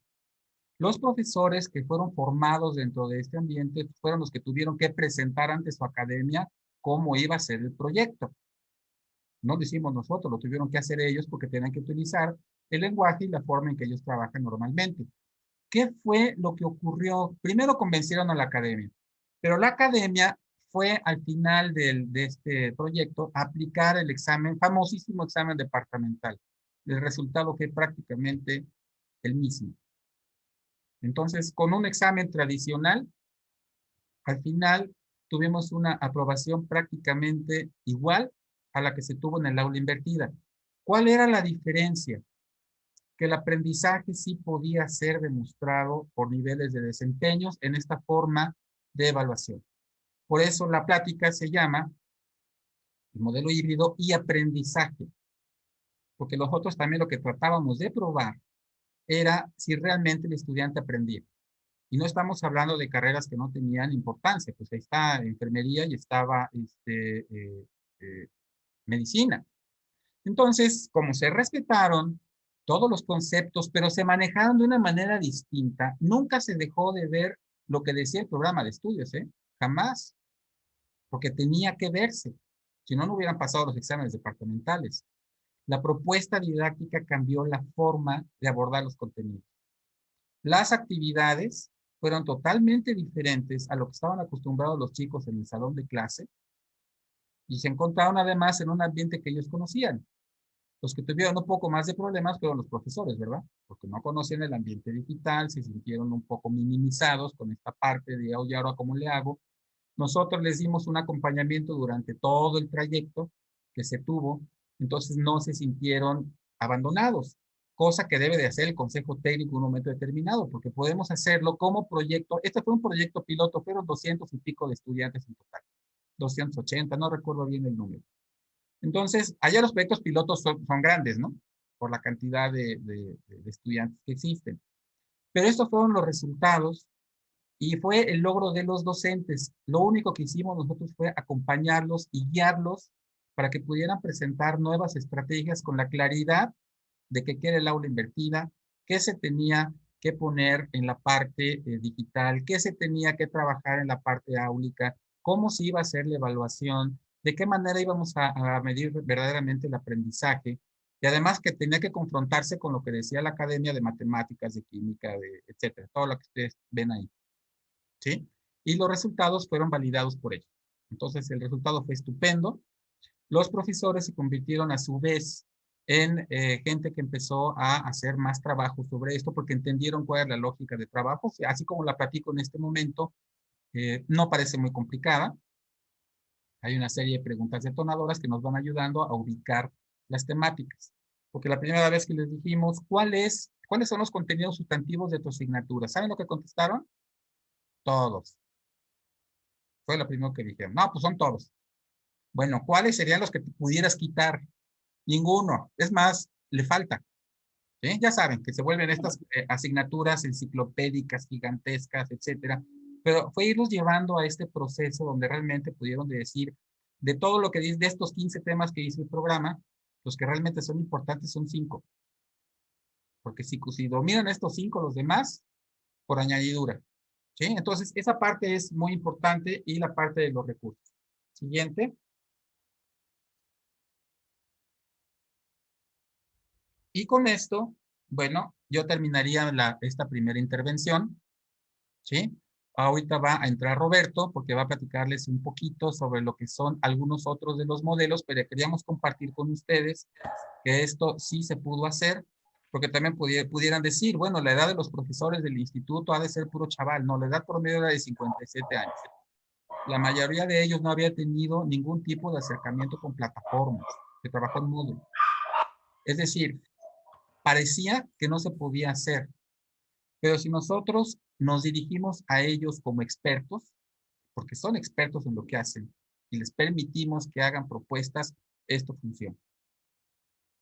[SPEAKER 2] Los profesores que fueron formados dentro de este ambiente fueron los que tuvieron que presentar ante su academia cómo iba a ser el proyecto. No lo hicimos nosotros, lo tuvieron que hacer ellos porque tenían que utilizar el lenguaje y la forma en que ellos trabajan normalmente. ¿Qué fue lo que ocurrió? Primero convencieron a la academia, pero la academia fue al final de este proyecto a aplicar el examen, famosísimo examen departamental. el resultado fue prácticamente el mismo. Entonces, con un examen tradicional, al final tuvimos una aprobación prácticamente igual a la que se tuvo en el aula invertida. ¿Cuál era la diferencia? Que el aprendizaje sí podía ser demostrado por niveles de desempeños en esta forma de evaluación. Por eso la plática se llama el modelo híbrido y aprendizaje, porque nosotros también lo que tratábamos de probar era si realmente el estudiante aprendía. Y no estamos hablando de carreras que no tenían importancia, pues ahí está enfermería y estaba medicina. Entonces, como se respetaron todos los conceptos, pero se manejaron de una manera distinta, nunca se dejó de ver lo que decía el programa de estudios, jamás, porque tenía que verse, si no, no hubieran pasado los exámenes departamentales. La propuesta didáctica cambió la forma de abordar los contenidos. Las actividades fueron totalmente diferentes a lo que estaban acostumbrados los chicos en el salón de clase y se encontraron además en un ambiente que ellos conocían. Los que tuvieron un poco más de problemas fueron los profesores, ¿verdad? Porque no conocían el ambiente digital, se sintieron un poco minimizados con esta parte de, oye, ahora cómo le hago. Nosotros les dimos un acompañamiento durante todo el trayecto que se tuvo, entonces no se sintieron abandonados, cosa que debe de hacer el consejo técnico en un momento determinado, porque podemos hacerlo como proyecto. Este fue un proyecto piloto, fueron 200 y pico de estudiantes en total, 280, no recuerdo bien el número. Entonces, allá los proyectos pilotos son grandes, ¿no? Por la cantidad de estudiantes que existen. Pero estos fueron los resultados y fue el logro de los docentes. Lo único que hicimos nosotros fue acompañarlos y guiarlos para que pudieran presentar nuevas estrategias con la claridad de que qué era el aula invertida, qué se tenía que poner en la parte digital, qué se tenía que trabajar en la parte áulica, cómo se iba a hacer la evaluación, de qué manera íbamos a medir verdaderamente el aprendizaje, y además que tenía que confrontarse con lo que decía la academia de matemáticas, de química, etcétera, todo lo que ustedes ven ahí. ¿Sí? Y los resultados fueron validados por ellos. Entonces, el resultado fue estupendo. Los profesores se convirtieron a su vez en gente que empezó a hacer más trabajo sobre esto porque entendieron cuál es la lógica de trabajo. Así como la platico en este momento, no parece muy complicada. Hay una serie de preguntas detonadoras que nos van ayudando a ubicar las temáticas. Porque la primera vez que les dijimos, ¿cuáles son los contenidos sustantivos de tu asignatura? ¿Saben lo que contestaron? Todos. Fue lo primero que dijeron. No, pues son todos. Bueno, ¿cuáles serían los que te pudieras quitar? Ninguno. Es más, le falta. ¿Sí? Ya saben que se vuelven estas asignaturas enciclopédicas, gigantescas, etcétera. Pero fue irlos llevando a este proceso donde realmente pudieron decir, de todo lo que dice, de estos 15 temas que dice el programa, los que realmente son importantes son 5. Porque si dominan estos 5, los demás, por añadidura. ¿Sí? Entonces, esa parte es muy importante y la parte de los recursos. Siguiente. Y con esto, bueno, yo terminaría esta primera intervención. ¿Sí? Ahorita va a entrar Roberto porque va a platicarles un poquito sobre lo que son algunos otros de los modelos, pero queríamos compartir con ustedes que esto sí se pudo hacer, porque también pudieran decir, bueno, la edad de los profesores del instituto ha de ser puro chaval. No, la edad promedio era de 57 años. La mayoría de ellos no había tenido ningún tipo de acercamiento con plataformas, que trabajó en Moodle. Es decir, parecía que no se podía hacer, pero si nosotros nos dirigimos a ellos como expertos, porque son expertos en lo que hacen, y les permitimos que hagan propuestas, esto funciona.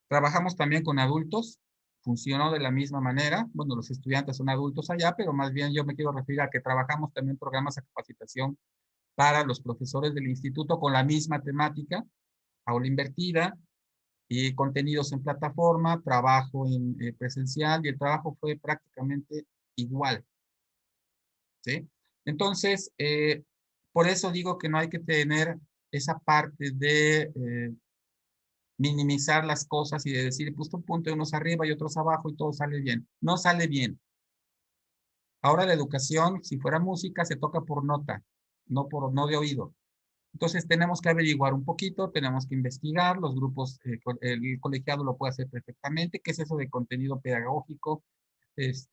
[SPEAKER 2] Trabajamos también con adultos, funcionó de la misma manera. Bueno, los estudiantes son adultos allá, pero más bien yo me quiero referir a que trabajamos también programas de capacitación para los profesores del instituto con la misma temática, aula invertida y contenidos en plataforma, trabajo en presencial, y el trabajo fue prácticamente igual. ¿Sí? Entonces, por eso digo que no hay que tener esa parte de minimizar las cosas y de decir, pues un punto, unos arriba y otros abajo y todo sale bien. No sale bien. Ahora la educación, si fuera música, se toca por nota, no de oído. Entonces tenemos que averiguar un poquito, tenemos que investigar, los grupos, el colegiado lo puede hacer perfectamente. ¿Qué es eso de contenido pedagógico? Es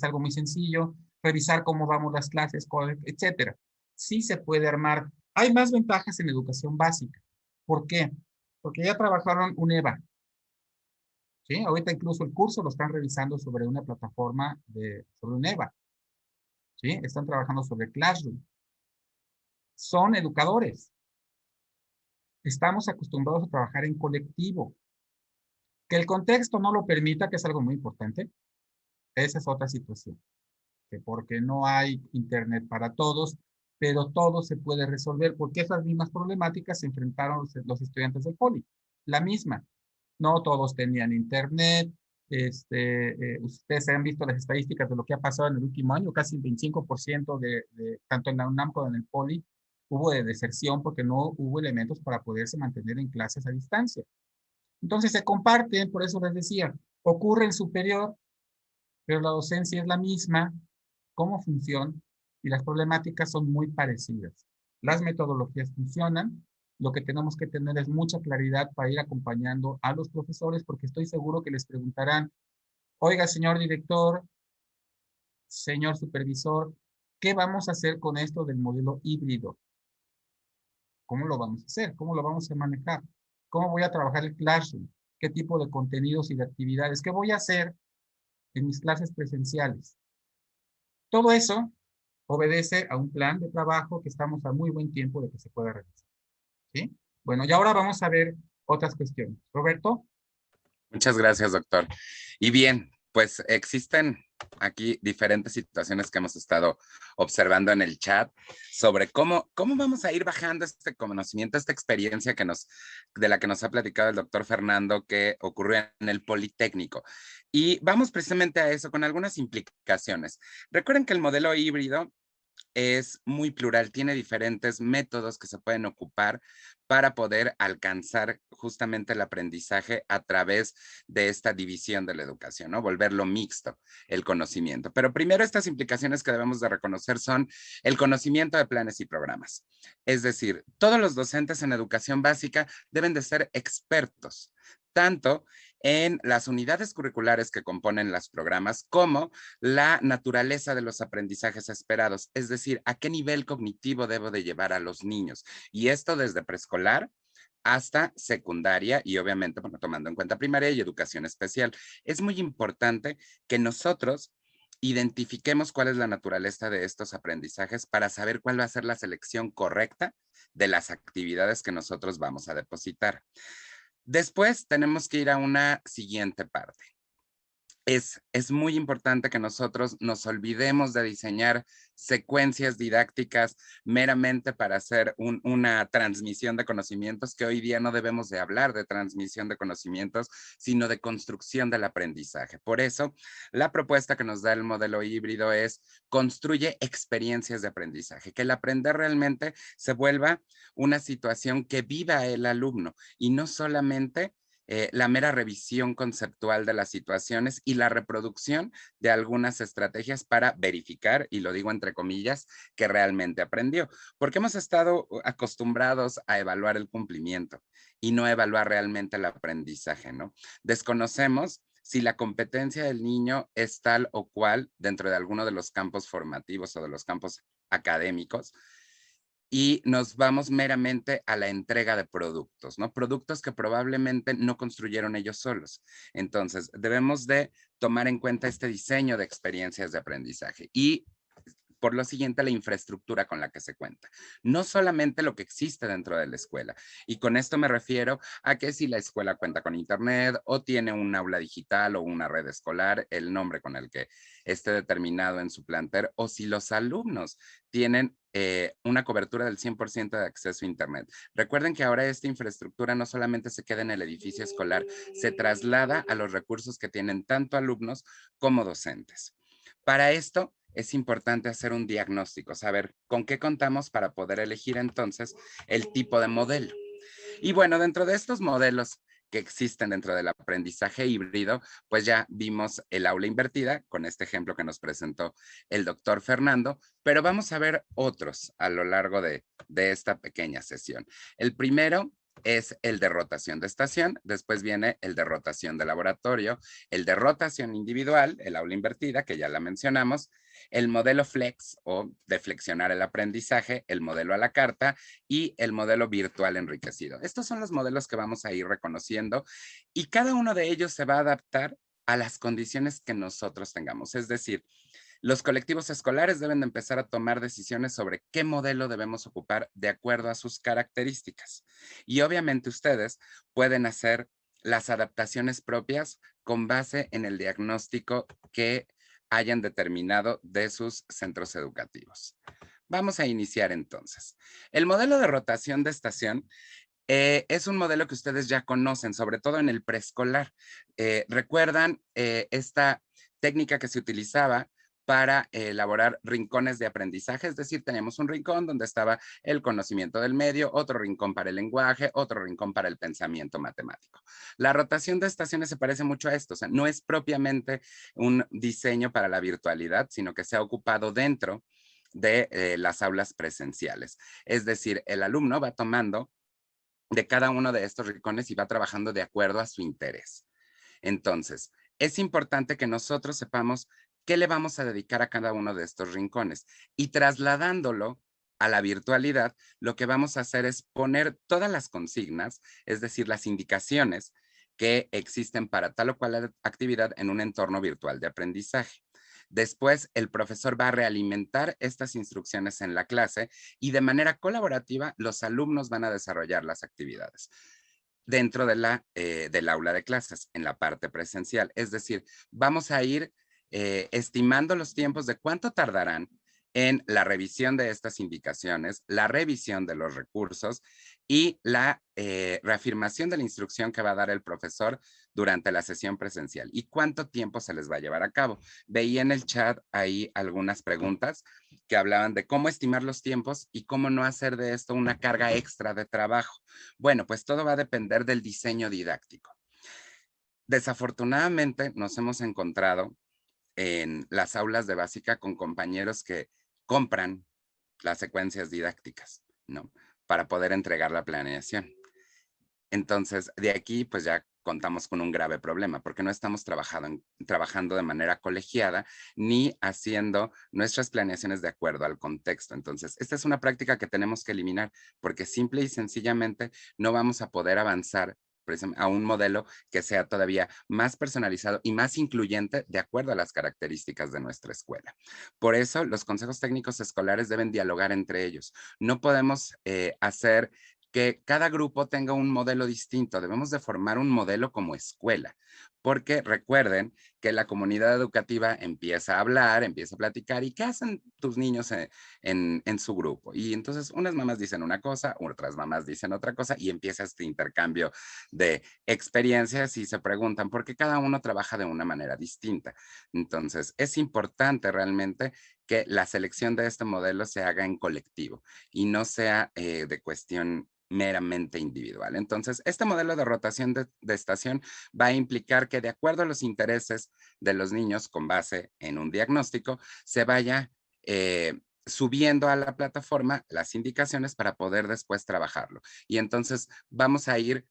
[SPEAKER 2] algo muy sencillo. Revisar cómo vamos las clases, etcétera. Sí se puede armar. Hay más ventajas en educación básica. ¿Por qué? Porque ya trabajaron un EVA. ¿Sí? Ahorita incluso el curso lo están revisando sobre una plataforma sobre un EVA. ¿Sí? Están trabajando sobre Classroom. Son educadores. Estamos acostumbrados a trabajar en colectivo. Que el contexto no lo permita, que es algo muy importante, esa es otra situación. Que porque no hay internet para todos, pero todo se puede resolver, porque esas mismas problemáticas se enfrentaron los estudiantes del poli. La misma. No todos tenían internet. Ustedes han visto las estadísticas de lo que ha pasado en el último año, casi el 25% tanto en la UNAM como en el poli, hubo de deserción porque no hubo elementos para poderse mantener en clases a distancia. Entonces se comparten, por eso les decía, ocurre en superior, pero la docencia es la misma, cómo funciona, y las problemáticas son muy parecidas. Las metodologías funcionan, lo que tenemos que tener es mucha claridad para ir acompañando a los profesores, porque estoy seguro que les preguntarán, oiga, señor director, señor supervisor, ¿qué vamos a hacer con esto del modelo híbrido? ¿Cómo lo vamos a hacer? ¿Cómo lo vamos a manejar? ¿Cómo voy a trabajar el Classroom? ¿Qué tipo de contenidos y de actividades? ¿Qué voy a hacer en mis clases presenciales? Todo eso obedece a un plan de trabajo que estamos a muy buen tiempo de que se pueda realizar. ¿Sí? Bueno, y ahora vamos a ver otras cuestiones. Roberto.
[SPEAKER 3] Muchas gracias, doctor. Y bien, pues existen aquí diferentes situaciones que hemos estado observando en el chat sobre cómo vamos a ir bajando este conocimiento, esta experiencia de la que nos ha platicado el doctor Fernando que ocurrió en el Politécnico. Y vamos precisamente a eso con algunas implicaciones. Recuerden que el modelo híbrido es muy plural, tiene diferentes métodos que se pueden ocupar para poder alcanzar justamente el aprendizaje a través de esta división de la educación, ¿no? Volverlo mixto, el conocimiento. Pero primero estas implicaciones que debemos de reconocer son el conocimiento de planes y programas. Es decir, todos los docentes en educación básica deben de ser expertos, tanto en las unidades curriculares que componen los programas como la naturaleza de los aprendizajes esperados, es decir, a qué nivel cognitivo debo de llevar a los niños. Y esto desde preescolar hasta secundaria y obviamente, bueno, tomando en cuenta primaria y educación especial. Es muy importante que nosotros identifiquemos cuál es la naturaleza de estos aprendizajes para saber cuál va a ser la selección correcta de las actividades que nosotros vamos a depositar. Después tenemos que ir a una siguiente parte. Es muy importante que nosotros nos olvidemos de diseñar secuencias didácticas meramente para hacer una transmisión de conocimientos, que hoy día no debemos de hablar de transmisión de conocimientos, sino de construcción del aprendizaje. Por eso, la propuesta que nos da el modelo híbrido es construye experiencias de aprendizaje, que el aprender realmente se vuelva una situación que viva el alumno y no solamente la mera revisión conceptual de las situaciones y la reproducción de algunas estrategias para verificar, y lo digo entre comillas, que realmente aprendió. Porque hemos estado acostumbrados a evaluar el cumplimiento y no evaluar realmente el aprendizaje, ¿no? Desconocemos si la competencia del niño es tal o cual dentro de alguno de los campos formativos o de los campos académicos, y nos vamos meramente a la entrega de productos, ¿no? Productos que probablemente no construyeron ellos solos. Entonces, debemos de tomar en cuenta este diseño de experiencias de aprendizaje y por lo siguiente, la infraestructura con la que se cuenta. No solamente lo que existe dentro de la escuela. Y con esto me refiero a que si la escuela cuenta con internet o tiene un aula digital o una red escolar, el nombre con el que esté determinado en su plantel, o si los alumnos tienen una cobertura del 100% de acceso a internet. Recuerden que ahora esta infraestructura no solamente se queda en el edificio escolar, se traslada a los recursos que tienen tanto alumnos como docentes. Para esto, es importante hacer un diagnóstico, saber con qué contamos para poder elegir entonces el tipo de modelo. Y bueno, dentro de estos modelos que existen dentro del aprendizaje híbrido, pues ya vimos el aula invertida con este ejemplo que nos presentó el doctor Fernando, pero vamos a ver otros a lo largo de esta pequeña sesión. El primero es el de rotación de estación, después viene el de rotación de laboratorio, el de rotación individual, el aula invertida, que ya la mencionamos, el modelo flex o de flexionar el aprendizaje, el modelo a la carta y el modelo virtual enriquecido. Estos son los modelos que vamos a ir reconociendo y cada uno de ellos se va a adaptar a las condiciones que nosotros tengamos. Es decir, los colectivos escolares deben de empezar a tomar decisiones sobre qué modelo debemos ocupar de acuerdo a sus características. Y obviamente ustedes pueden hacer las adaptaciones propias con base en el diagnóstico que hayan determinado de sus centros educativos. Vamos a iniciar entonces. El modelo de rotación de estación es un modelo que ustedes ya conocen, sobre todo en el preescolar. ¿Recuerdan esta técnica que se utilizaba para elaborar rincones de aprendizaje? Es decir, teníamos un rincón donde estaba el conocimiento del medio, otro rincón para el lenguaje, otro rincón para el pensamiento matemático. La rotación de estaciones se parece mucho a esto, o sea, no es propiamente un diseño para la virtualidad, sino que se ha ocupado dentro de las aulas presenciales. Es decir, el alumno va tomando de cada uno de estos rincones y va trabajando de acuerdo a su interés. Entonces, es importante que nosotros sepamos qué le vamos a dedicar a cada uno de estos rincones y trasladándolo a la virtualidad, lo que vamos a hacer es poner todas las consignas, es decir, las indicaciones que existen para tal o cual actividad en un entorno virtual de aprendizaje. Después, el profesor va a realimentar estas instrucciones en la clase y de manera colaborativa los alumnos van a desarrollar las actividades dentro de del aula de clases, en la parte presencial. Es decir, vamos a ir estimando los tiempos de cuánto tardarán en la revisión de estas indicaciones, la revisión de los recursos y la reafirmación de la instrucción que va a dar el profesor durante la sesión presencial y cuánto tiempo se les va a llevar a cabo. Veía en el chat ahí algunas preguntas que hablaban de cómo estimar los tiempos y cómo no hacer de esto una carga extra de trabajo. Bueno, pues todo va a depender del diseño didáctico. Desafortunadamente nos hemos encontrado en las aulas de básica con compañeros que compran las secuencias didácticas, ¿no? Para poder entregar la planeación. Entonces, de aquí, pues ya contamos con un grave problema, porque no estamos trabajando de manera colegiada ni haciendo nuestras planeaciones de acuerdo al contexto. Entonces, esta es una práctica que tenemos que eliminar, porque simple y sencillamente no vamos a poder avanzar a un modelo que sea todavía más personalizado y más incluyente de acuerdo a las características de nuestra escuela. Por eso, los consejos técnicos escolares deben dialogar entre ellos. No podemos hacer que cada grupo tenga un modelo distinto. Debemos de formar un modelo como escuela, porque recuerden que la comunidad educativa empieza a hablar, empieza a platicar. ¿Y qué hacen tus niños en su grupo? Y entonces unas mamás dicen una cosa, otras mamás dicen otra cosa y empieza este intercambio de experiencias y se preguntan por qué cada uno trabaja de una manera distinta. Entonces es importante realmente que la selección de este modelo se haga en colectivo y no sea de cuestión meramente individual. Entonces, este modelo de rotación de estación va a implicar que de acuerdo a los intereses de los niños con base en un diagnóstico, se vaya subiendo a la plataforma las indicaciones para poder después trabajarlo. Y entonces vamos a ir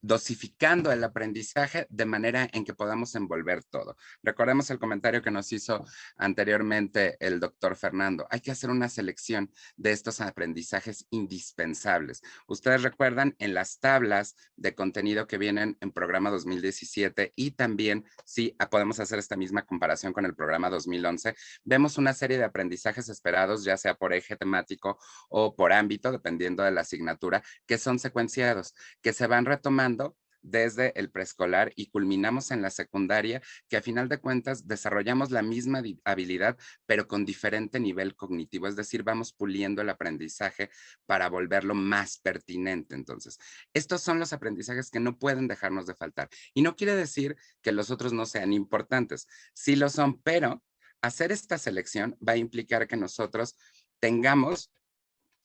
[SPEAKER 3] dosificando el aprendizaje de manera en que podamos envolver todo. Recordemos el comentario que nos hizo anteriormente el doctor Fernando. Hay que hacer una selección de estos aprendizajes indispensables. Ustedes recuerdan en las tablas de contenido que vienen en programa 2017 y también, sí, podemos hacer esta misma comparación con el programa 2011, vemos una serie de aprendizajes esperados, ya sea por eje temático o por ámbito, dependiendo de la asignatura, que son secuenciados, que se van retomando desde el preescolar y culminamos en la secundaria, que a final de cuentas desarrollamos la misma habilidad, pero con diferente nivel cognitivo, es decir, vamos puliendo el aprendizaje para volverlo más pertinente. Entonces, estos son los aprendizajes que no pueden dejarnos de faltar. Y no quiere decir que los otros no sean importantes, sí lo son, pero hacer esta selección va a implicar que nosotros tengamos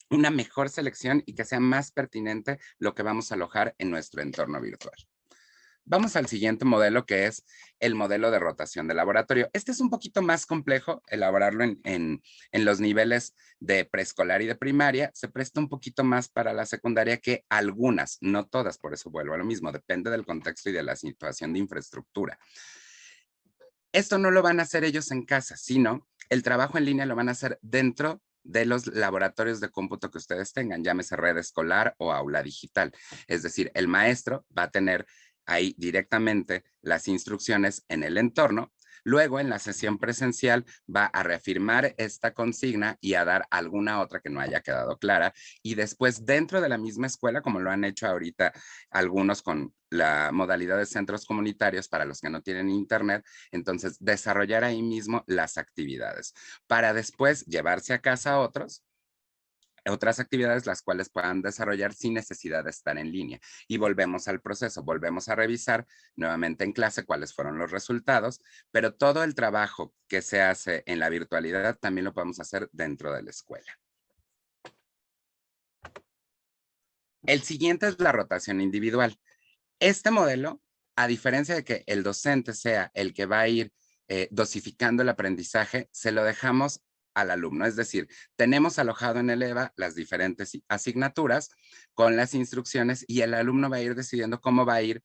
[SPEAKER 3] una mejor selección y que sea más pertinente lo que vamos a alojar en nuestro entorno virtual. Vamos al siguiente modelo, que es el modelo de rotación de laboratorio. Este es un poquito más complejo, elaborarlo en los niveles de preescolar y de primaria. Se presta un poquito más para la secundaria que algunas, no todas, por eso vuelvo a lo mismo, depende del contexto y de la situación de infraestructura. Esto no lo van a hacer ellos en casa, sino el trabajo en línea lo van a hacer dentro de los laboratorios de cómputo que ustedes tengan, llámese red escolar o aula digital. Es decir, el maestro va a tener ahí directamente las instrucciones en el entorno. Luego, en la sesión presencial, va a reafirmar esta consigna y a dar alguna otra que no haya quedado clara. Y después, dentro de la misma escuela, como lo han hecho ahorita algunos con la modalidad de centros comunitarios para los que no tienen internet, entonces desarrollar ahí mismo las actividades para después llevarse a casa a otras actividades las cuales puedan desarrollar sin necesidad de estar en línea. Y volvemos al proceso, volvemos a revisar nuevamente en clase cuáles fueron los resultados, pero todo el trabajo que se hace en la virtualidad también lo podemos hacer dentro de la escuela. El siguiente es la rotación individual. Este modelo, a diferencia de que el docente sea el que va a ir dosificando el aprendizaje, se lo dejamos al alumno. Es decir, tenemos alojado en el EVA las diferentes asignaturas con las instrucciones y el alumno va a ir decidiendo cómo va a ir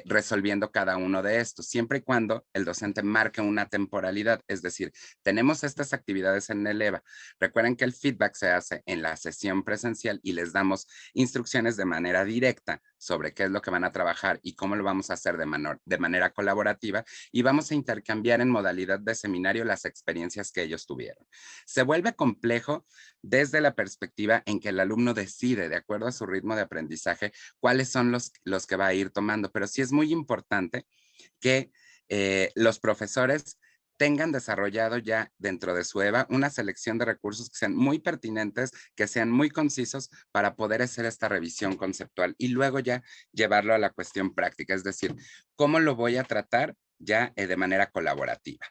[SPEAKER 3] resolviendo cada uno de estos, siempre y cuando el docente marque una temporalidad. Es decir, tenemos estas actividades en el EVA. Recuerden que el feedback se hace en la sesión presencial y les damos instrucciones de manera directa sobre qué es lo que van a trabajar y cómo lo vamos a hacer de manera colaborativa, y vamos a intercambiar en modalidad de seminario las experiencias que ellos tuvieron. Se vuelve complejo desde la perspectiva en que el alumno decide, de acuerdo a su ritmo de aprendizaje, cuáles son los que va a ir tomando, pero sí es muy importante que los profesores tengan desarrollado ya dentro de su EVA una selección de recursos que sean muy pertinentes, que sean muy concisos para poder hacer esta revisión conceptual y luego ya llevarlo a la cuestión práctica, es decir, cómo lo voy a tratar ya de manera colaborativa.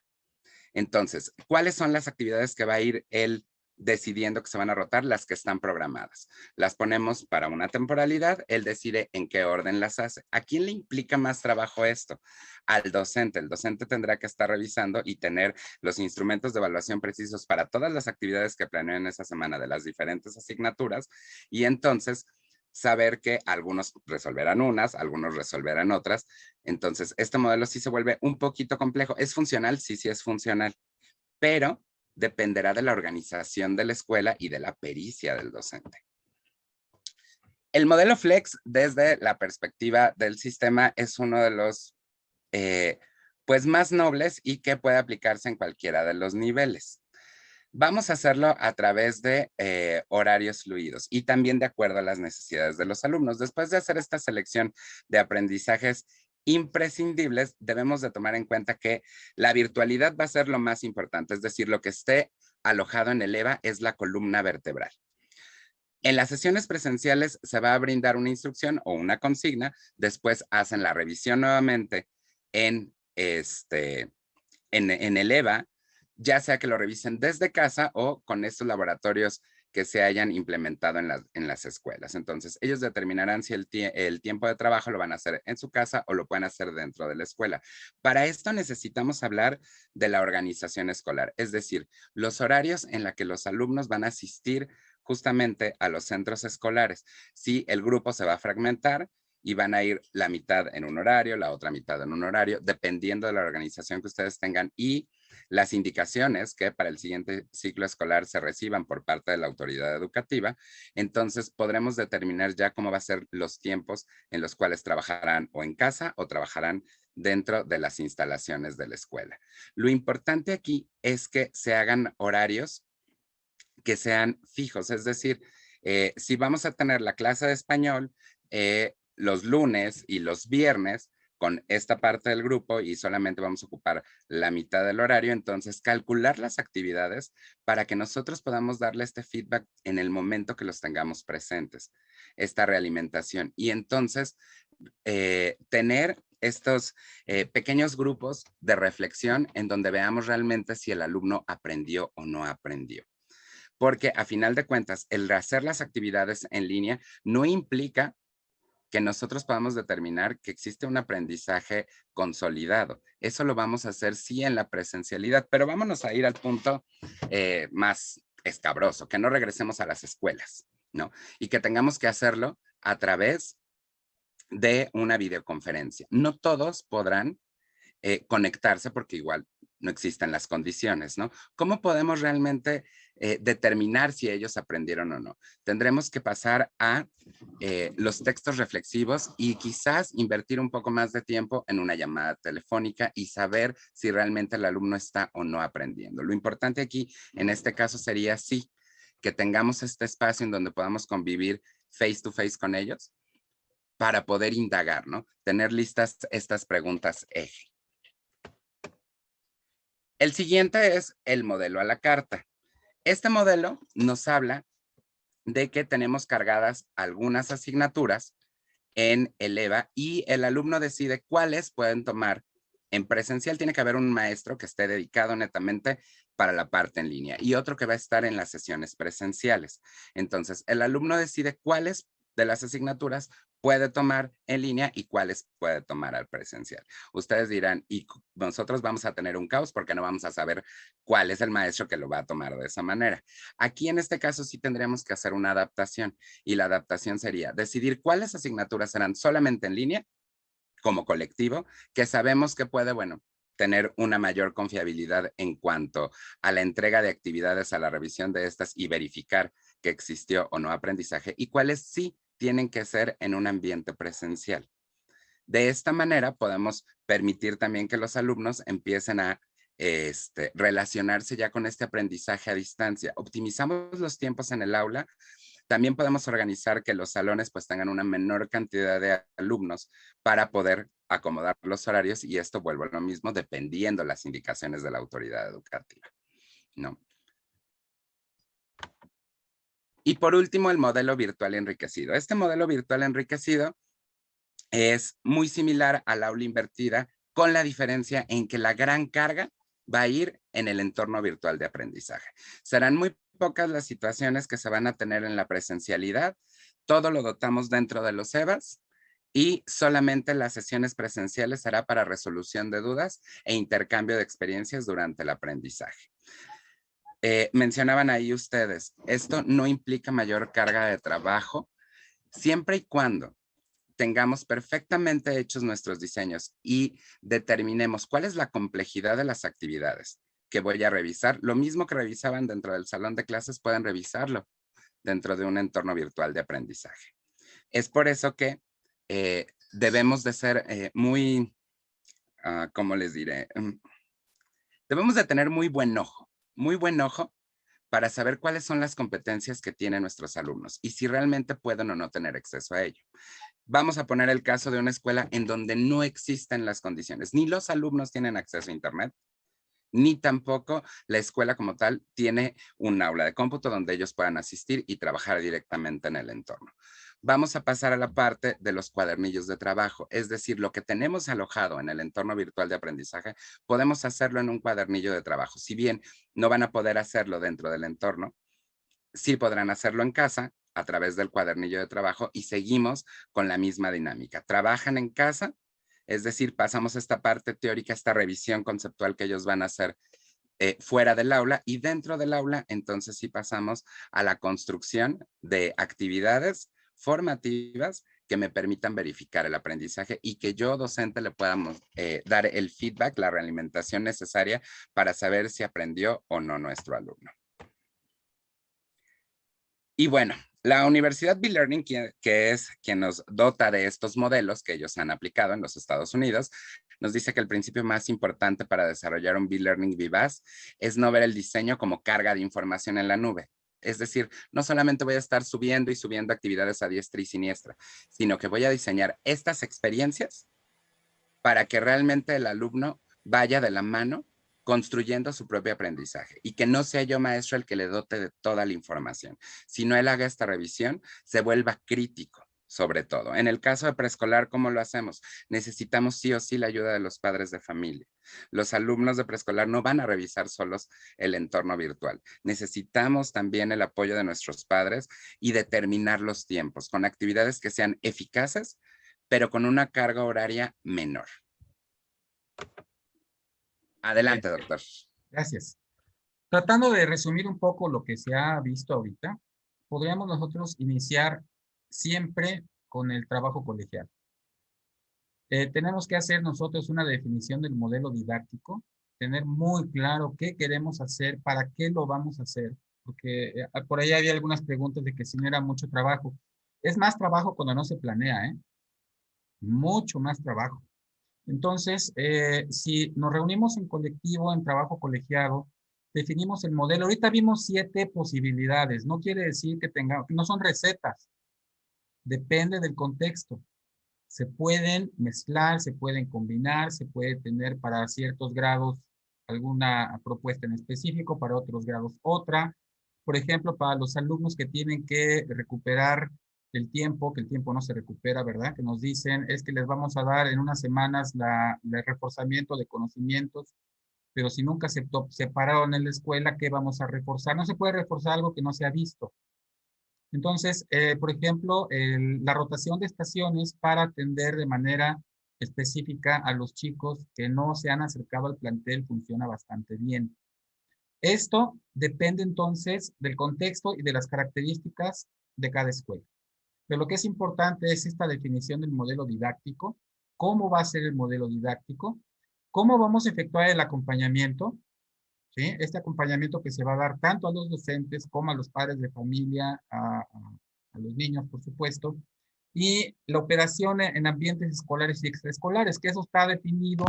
[SPEAKER 3] Entonces, ¿cuáles son las actividades que va a ir él decidiendo que se van a rotar? Las que están programadas. Las ponemos para una temporalidad, él decide en qué orden las hace. ¿A quién le implica más trabajo esto? Al docente. El docente tendrá que estar revisando y tener los instrumentos de evaluación precisos para todas las actividades que planeó en esa semana de las diferentes asignaturas, y entonces saber que algunos resolverán unas, algunos resolverán otras. Entonces, este modelo sí se vuelve un poquito complejo. ¿Es funcional? Sí, sí es funcional, pero dependerá de la organización de la escuela y de la pericia del docente. El modelo Flex, desde la perspectiva del sistema, es uno de los pues más nobles y que puede aplicarse en cualquiera de los niveles. Vamos a hacerlo a través de horarios fluidos y también de acuerdo a las necesidades de los alumnos. Después de hacer esta selección de aprendizajes imprescindibles, debemos de tomar en cuenta que la virtualidad va a ser lo más importante, es decir, lo que esté alojado en el EVA es la columna vertebral. En las sesiones presenciales se va a brindar una instrucción o una consigna, después hacen la revisión nuevamente en el EVA, ya sea que lo revisen desde casa o con estos laboratorios que se hayan implementado en las escuelas. Entonces, ellos determinarán si el tiempo de trabajo lo van a hacer en su casa o lo pueden hacer dentro de la escuela. Para esto necesitamos hablar de la organización escolar, es decir, los horarios en los que los alumnos van a asistir justamente a los centros escolares. Si el grupo se va a fragmentar y van a ir la mitad en un horario, la otra mitad en un horario, dependiendo de la organización que ustedes tengan y las indicaciones que para el siguiente ciclo escolar se reciban por parte de la autoridad educativa. Entonces podremos determinar ya cómo va a ser los tiempos en los cuales trabajarán o en casa o trabajarán dentro de las instalaciones de la escuela. Lo importante aquí es que se hagan horarios que sean fijos, es decir, si vamos a tener la clase de español los lunes y los viernes con esta parte del grupo y solamente vamos a ocupar la mitad del horario, entonces calcular las actividades para que nosotros podamos darle este feedback en el momento que los tengamos presentes, esta realimentación. Y entonces tener estos pequeños grupos de reflexión en donde veamos realmente si el alumno aprendió o no aprendió. porque a final de cuentas, el hacer las actividades en línea no implica que nosotros podamos determinar que existe un aprendizaje consolidado. Eso lo vamos a hacer sí en la presencialidad, pero vámonos a ir al punto más escabroso, que no regresemos a las escuelas, ¿no? Y que tengamos que hacerlo a través de una videoconferencia. No todos podrán conectarse porque igual no existen las condiciones, ¿no? ¿Cómo podemos realmente determinar si ellos aprendieron o no? Tendremos que pasar a los textos reflexivos y quizás invertir un poco más de tiempo en una llamada telefónica y saber si realmente el alumno está o no aprendiendo. Lo importante aquí, en este caso, sería sí, que tengamos este espacio en donde podamos convivir face to face con ellos para poder indagar, ¿no? Tener listas estas preguntas eje. El siguiente es el modelo a la carta. Este modelo nos habla de que tenemos cargadas algunas asignaturas en el EVA y el alumno decide cuáles pueden tomar en presencial. Tiene que haber un maestro que esté dedicado netamente para la parte en línea y otro que va a estar en las sesiones presenciales. Entonces, el alumno decide cuáles de las asignaturas puede tomar en línea y cuáles puede tomar al presencial. Ustedes dirán, y nosotros vamos a tener un caos porque no vamos a saber cuál es el maestro que lo va a tomar de esa manera. Aquí en este caso sí tendremos que hacer una adaptación y la adaptación sería decidir cuáles asignaturas serán solamente en línea como colectivo, que sabemos que puede, bueno, tener una mayor confiabilidad en cuanto a la entrega de actividades, a la revisión de estas y verificar que existió o no aprendizaje y cuáles sí tienen que ser en un ambiente presencial. De esta manera podemos permitir también que los alumnos empiecen a relacionarse ya con este aprendizaje a distancia. Optimizamos los tiempos en el aula. También podemos organizar que los salones pues tengan una menor cantidad de alumnos para poder acomodar los horarios y esto vuelve a lo mismo dependiendo las indicaciones de la autoridad educativa, ¿no? Y por último, el modelo virtual enriquecido. Este modelo virtual enriquecido es muy similar al aula invertida con la diferencia en que la gran carga va a ir en el entorno virtual de aprendizaje. Serán muy pocas las situaciones que se van a tener en la presencialidad. Todo lo dotamos dentro de los EVAs y solamente las sesiones presenciales será para resolución de dudas e intercambio de experiencias durante el aprendizaje. Mencionaban ahí ustedes, esto no implica mayor carga de trabajo siempre y cuando tengamos perfectamente hechos nuestros diseños y determinemos cuál es la complejidad de las actividades que voy a revisar. Lo mismo que revisaban dentro del salón de clases, pueden revisarlo dentro de un entorno virtual de aprendizaje. Es por eso que debemos de ser muy, ¿cómo les diré? Debemos de tener muy buen ojo para saber cuáles son las competencias que tienen nuestros alumnos y si realmente pueden o no tener acceso a ello. Vamos a poner el caso de una escuela en donde no existen las condiciones, ni los alumnos tienen acceso a Internet, ni tampoco la escuela como tal tiene un aula de cómputo donde ellos puedan asistir y trabajar directamente en el entorno. Vamos a pasar a la parte de los cuadernillos de trabajo, es decir, lo que tenemos alojado en el entorno virtual de aprendizaje, podemos hacerlo en un cuadernillo de trabajo. Si bien no van a poder hacerlo dentro del entorno, sí podrán hacerlo en casa a través del cuadernillo de trabajo y seguimos con la misma dinámica. Trabajan en casa, es decir, pasamos esta parte teórica, esta revisión conceptual que ellos van a hacer fuera del aula y dentro del aula, entonces sí pasamos a la construcción de actividades formativas que me permitan verificar el aprendizaje y que yo, docente, le podamos dar el feedback, la realimentación necesaria para saber si aprendió o no nuestro alumno. Y bueno, la Universidad B-Learning, que es quien nos dota de estos modelos que ellos han aplicado en los Estados Unidos, nos dice que el principio más importante para desarrollar un B-Learning vivaz es no ver el diseño como carga de información en la nube. Es decir, no solamente voy a estar subiendo y subiendo actividades a diestra y siniestra, sino que voy a diseñar estas experiencias para que realmente el alumno vaya de la mano construyendo su propio aprendizaje y que no sea yo maestro el que le dote de toda la información, sino él haga esta revisión, se vuelva crítico sobre todo. En el caso de preescolar, ¿cómo lo hacemos? Necesitamos sí o sí la ayuda de los padres de familia. Los alumnos de preescolar no van a revisar solos el entorno virtual. Necesitamos también el apoyo de nuestros padres y determinar los tiempos con actividades que sean eficaces, pero con una carga horaria menor. Adelante, doctor.
[SPEAKER 2] Gracias. Tratando de resumir un poco lo que se ha visto ahorita, podríamos nosotros iniciar siempre con el trabajo colegial. Tenemos que hacer nosotros una definición del modelo didáctico, tener muy claro qué queremos hacer, para qué lo vamos a hacer, porque por ahí había algunas preguntas de que si no era mucho trabajo. Es más trabajo cuando no se planea, ¿eh? Mucho más trabajo. Entonces, si nos reunimos en colectivo, en trabajo colegiado, definimos el modelo. Ahorita vimos 7 posibilidades. No quiere decir que tengamos, no son recetas. Depende del contexto. Se pueden mezclar, se pueden combinar, se puede tener para ciertos grados alguna propuesta en específico, para otros grados otra. Por ejemplo, para los alumnos que tienen que recuperar el tiempo, que el tiempo no se recupera, ¿verdad? Que nos dicen, es que les vamos a dar en unas semanas el reforzamiento de conocimientos, pero si nunca se separaron en la escuela, ¿qué vamos a reforzar? No se puede reforzar algo que no se ha visto. Entonces, por ejemplo, la rotación de estaciones para atender de manera específica a los chicos que no se han acercado al plantel funciona bastante bien. Esto depende entonces del contexto y de las características de cada escuela. Pero lo que es importante es esta definición del modelo didáctico, cómo va a ser el modelo didáctico, cómo vamos a efectuar el acompañamiento, ¿sí? Este acompañamiento que se va a dar tanto a los docentes como a los padres de familia, a los niños, por supuesto, y la operación en ambientes escolares y extraescolares, que eso está definido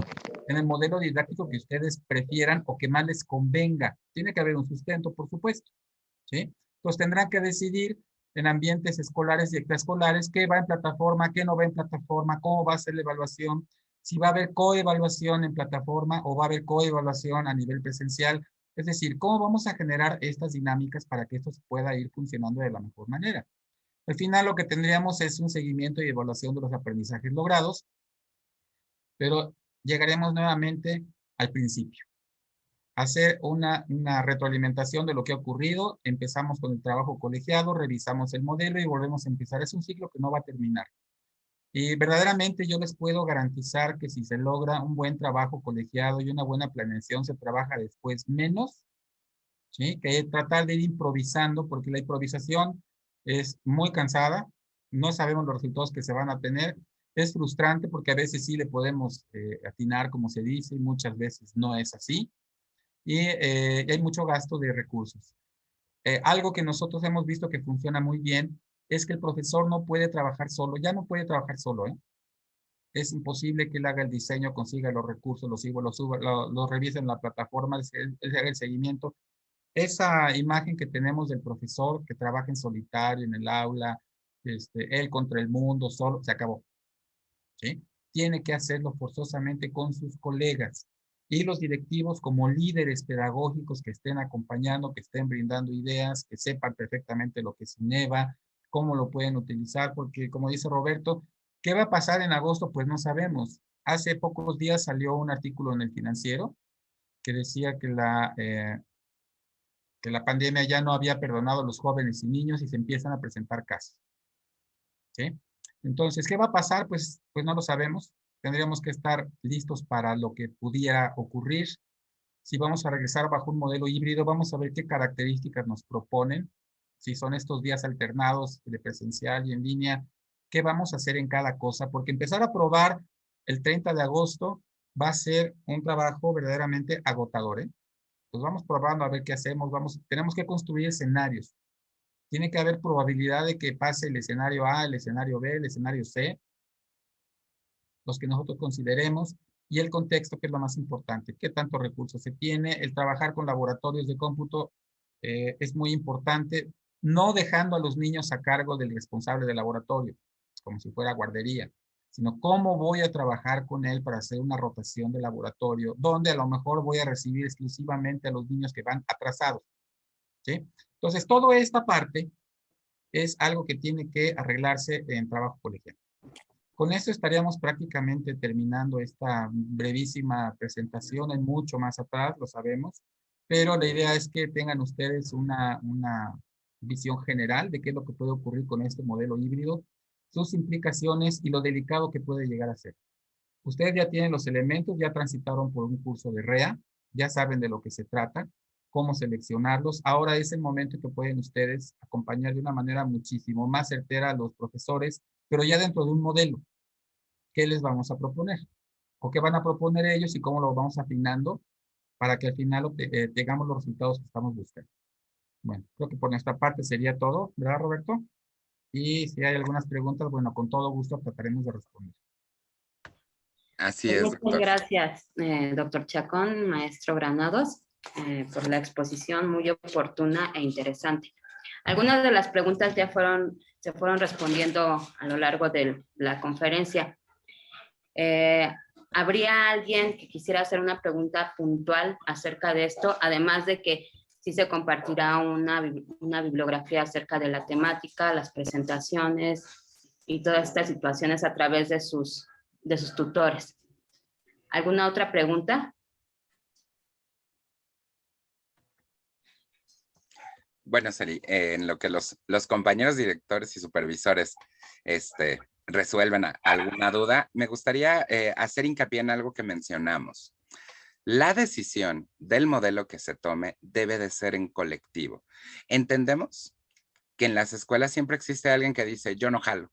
[SPEAKER 2] en el modelo didáctico que ustedes prefieran o que más les convenga. Tiene que haber un sustento, por supuesto, ¿sí? Entonces tendrán que decidir en ambientes escolares y extraescolares qué va en plataforma, qué no va en plataforma, cómo va a ser la evaluación, si va a haber coevaluación en plataforma o va a haber coevaluación a nivel presencial. Es decir, cómo vamos a generar estas dinámicas para que esto se pueda ir funcionando de la mejor manera. Al final lo que tendríamos es un seguimiento y evaluación de los aprendizajes logrados, pero llegaremos nuevamente al principio. Hacer una retroalimentación de lo que ha ocurrido, empezamos con el trabajo colegiado, revisamos el modelo y volvemos a empezar. Es un ciclo que no va a terminar. Y verdaderamente yo les puedo garantizar que si se logra un buen trabajo colegiado y una buena planeación, se trabaja después menos, ¿sí? Que tratar de ir improvisando, porque la improvisación es muy cansada, no sabemos los resultados que se van a tener, es frustrante porque a veces sí le podemos atinar, como se dice, y muchas veces no es así, y hay mucho gasto de recursos. Algo que nosotros hemos visto que funciona muy bien es que el profesor no puede trabajar solo, ya no puede trabajar solo, ¿eh? Es imposible que él haga el diseño, consiga los recursos, los revise en la plataforma, él haga el seguimiento. Esa imagen que tenemos del profesor que trabaja en solitario en el aula, él contra el mundo, solo, se acabó, ¿sí? Tiene que hacerlo forzosamente con sus colegas. Y los directivos como líderes pedagógicos que estén acompañando, que estén brindando ideas, que sepan perfectamente lo que es INEVA, cómo lo pueden utilizar, porque como dice Roberto, ¿qué va a pasar en agosto? Pues no sabemos. Hace pocos días salió un artículo en El Financiero que decía que la pandemia ya no había perdonado a los jóvenes y niños y se empiezan a presentar casos, ¿sí? Entonces, ¿qué va a pasar? Pues no lo sabemos. Tendríamos que estar listos para lo que pudiera ocurrir. Si vamos a regresar bajo un modelo híbrido, vamos a ver qué características nos proponen. Si son estos días alternados de presencial y en línea, ¿qué vamos a hacer en cada cosa? Porque empezar a probar el 30 de agosto va a ser un trabajo verdaderamente agotador, ¿eh? Pues vamos probando a ver qué hacemos. Tenemos que construir escenarios. Tiene que haber probabilidad de que pase el escenario A, el escenario B, el escenario C, los que nosotros consideremos, y el contexto, que es lo más importante. ¿Qué tantos recursos se tiene? El trabajar con laboratorios de cómputo es muy importante, no dejando a los niños a cargo del responsable del laboratorio, como si fuera guardería, sino cómo voy a trabajar con él para hacer una rotación de laboratorio, donde a lo mejor voy a recibir exclusivamente a los niños que van atrasados, ¿sí? Entonces, toda esta parte es algo que tiene que arreglarse en trabajo colegial. Con esto estaríamos prácticamente terminando esta brevísima presentación. En mucho más atrás, lo sabemos, pero la idea es que tengan ustedes una visión general de qué es lo que puede ocurrir con este modelo híbrido, sus implicaciones y lo delicado que puede llegar a ser. Ustedes ya tienen los elementos, ya transitaron por un curso de REA, ya saben de lo que se trata, cómo seleccionarlos. Ahora es el momento que pueden ustedes acompañar de una manera muchísimo más certera a los profesores, pero ya dentro de un modelo. ¿Qué les vamos a proponer? ¿O qué van a proponer ellos y cómo lo vamos afinando para que al final tengamos los resultados que estamos buscando? Bueno, creo que por nuestra parte sería todo, ¿verdad, Roberto? Y si hay algunas preguntas, bueno, con todo gusto trataremos de responder.
[SPEAKER 3] Así es,
[SPEAKER 1] Muchas
[SPEAKER 3] doctor.
[SPEAKER 1] gracias, doctor Chacón, maestro Granados, por la exposición muy oportuna e interesante. Algunas de las preguntas ya se fueron respondiendo a lo largo de la conferencia. ¿Habría alguien que quisiera hacer una pregunta puntual acerca de esto? Además de que sí se compartirá una bibliografía acerca de la temática, las presentaciones y todas estas situaciones a través de sus tutores. ¿Alguna otra pregunta?
[SPEAKER 3] Bueno, Celi, en lo que los compañeros directores y supervisores resuelven alguna duda, me gustaría hacer hincapié en algo que mencionamos. La decisión del modelo que se tome debe de ser en colectivo. Entendemos que en las escuelas siempre existe alguien que dice, yo no jalo,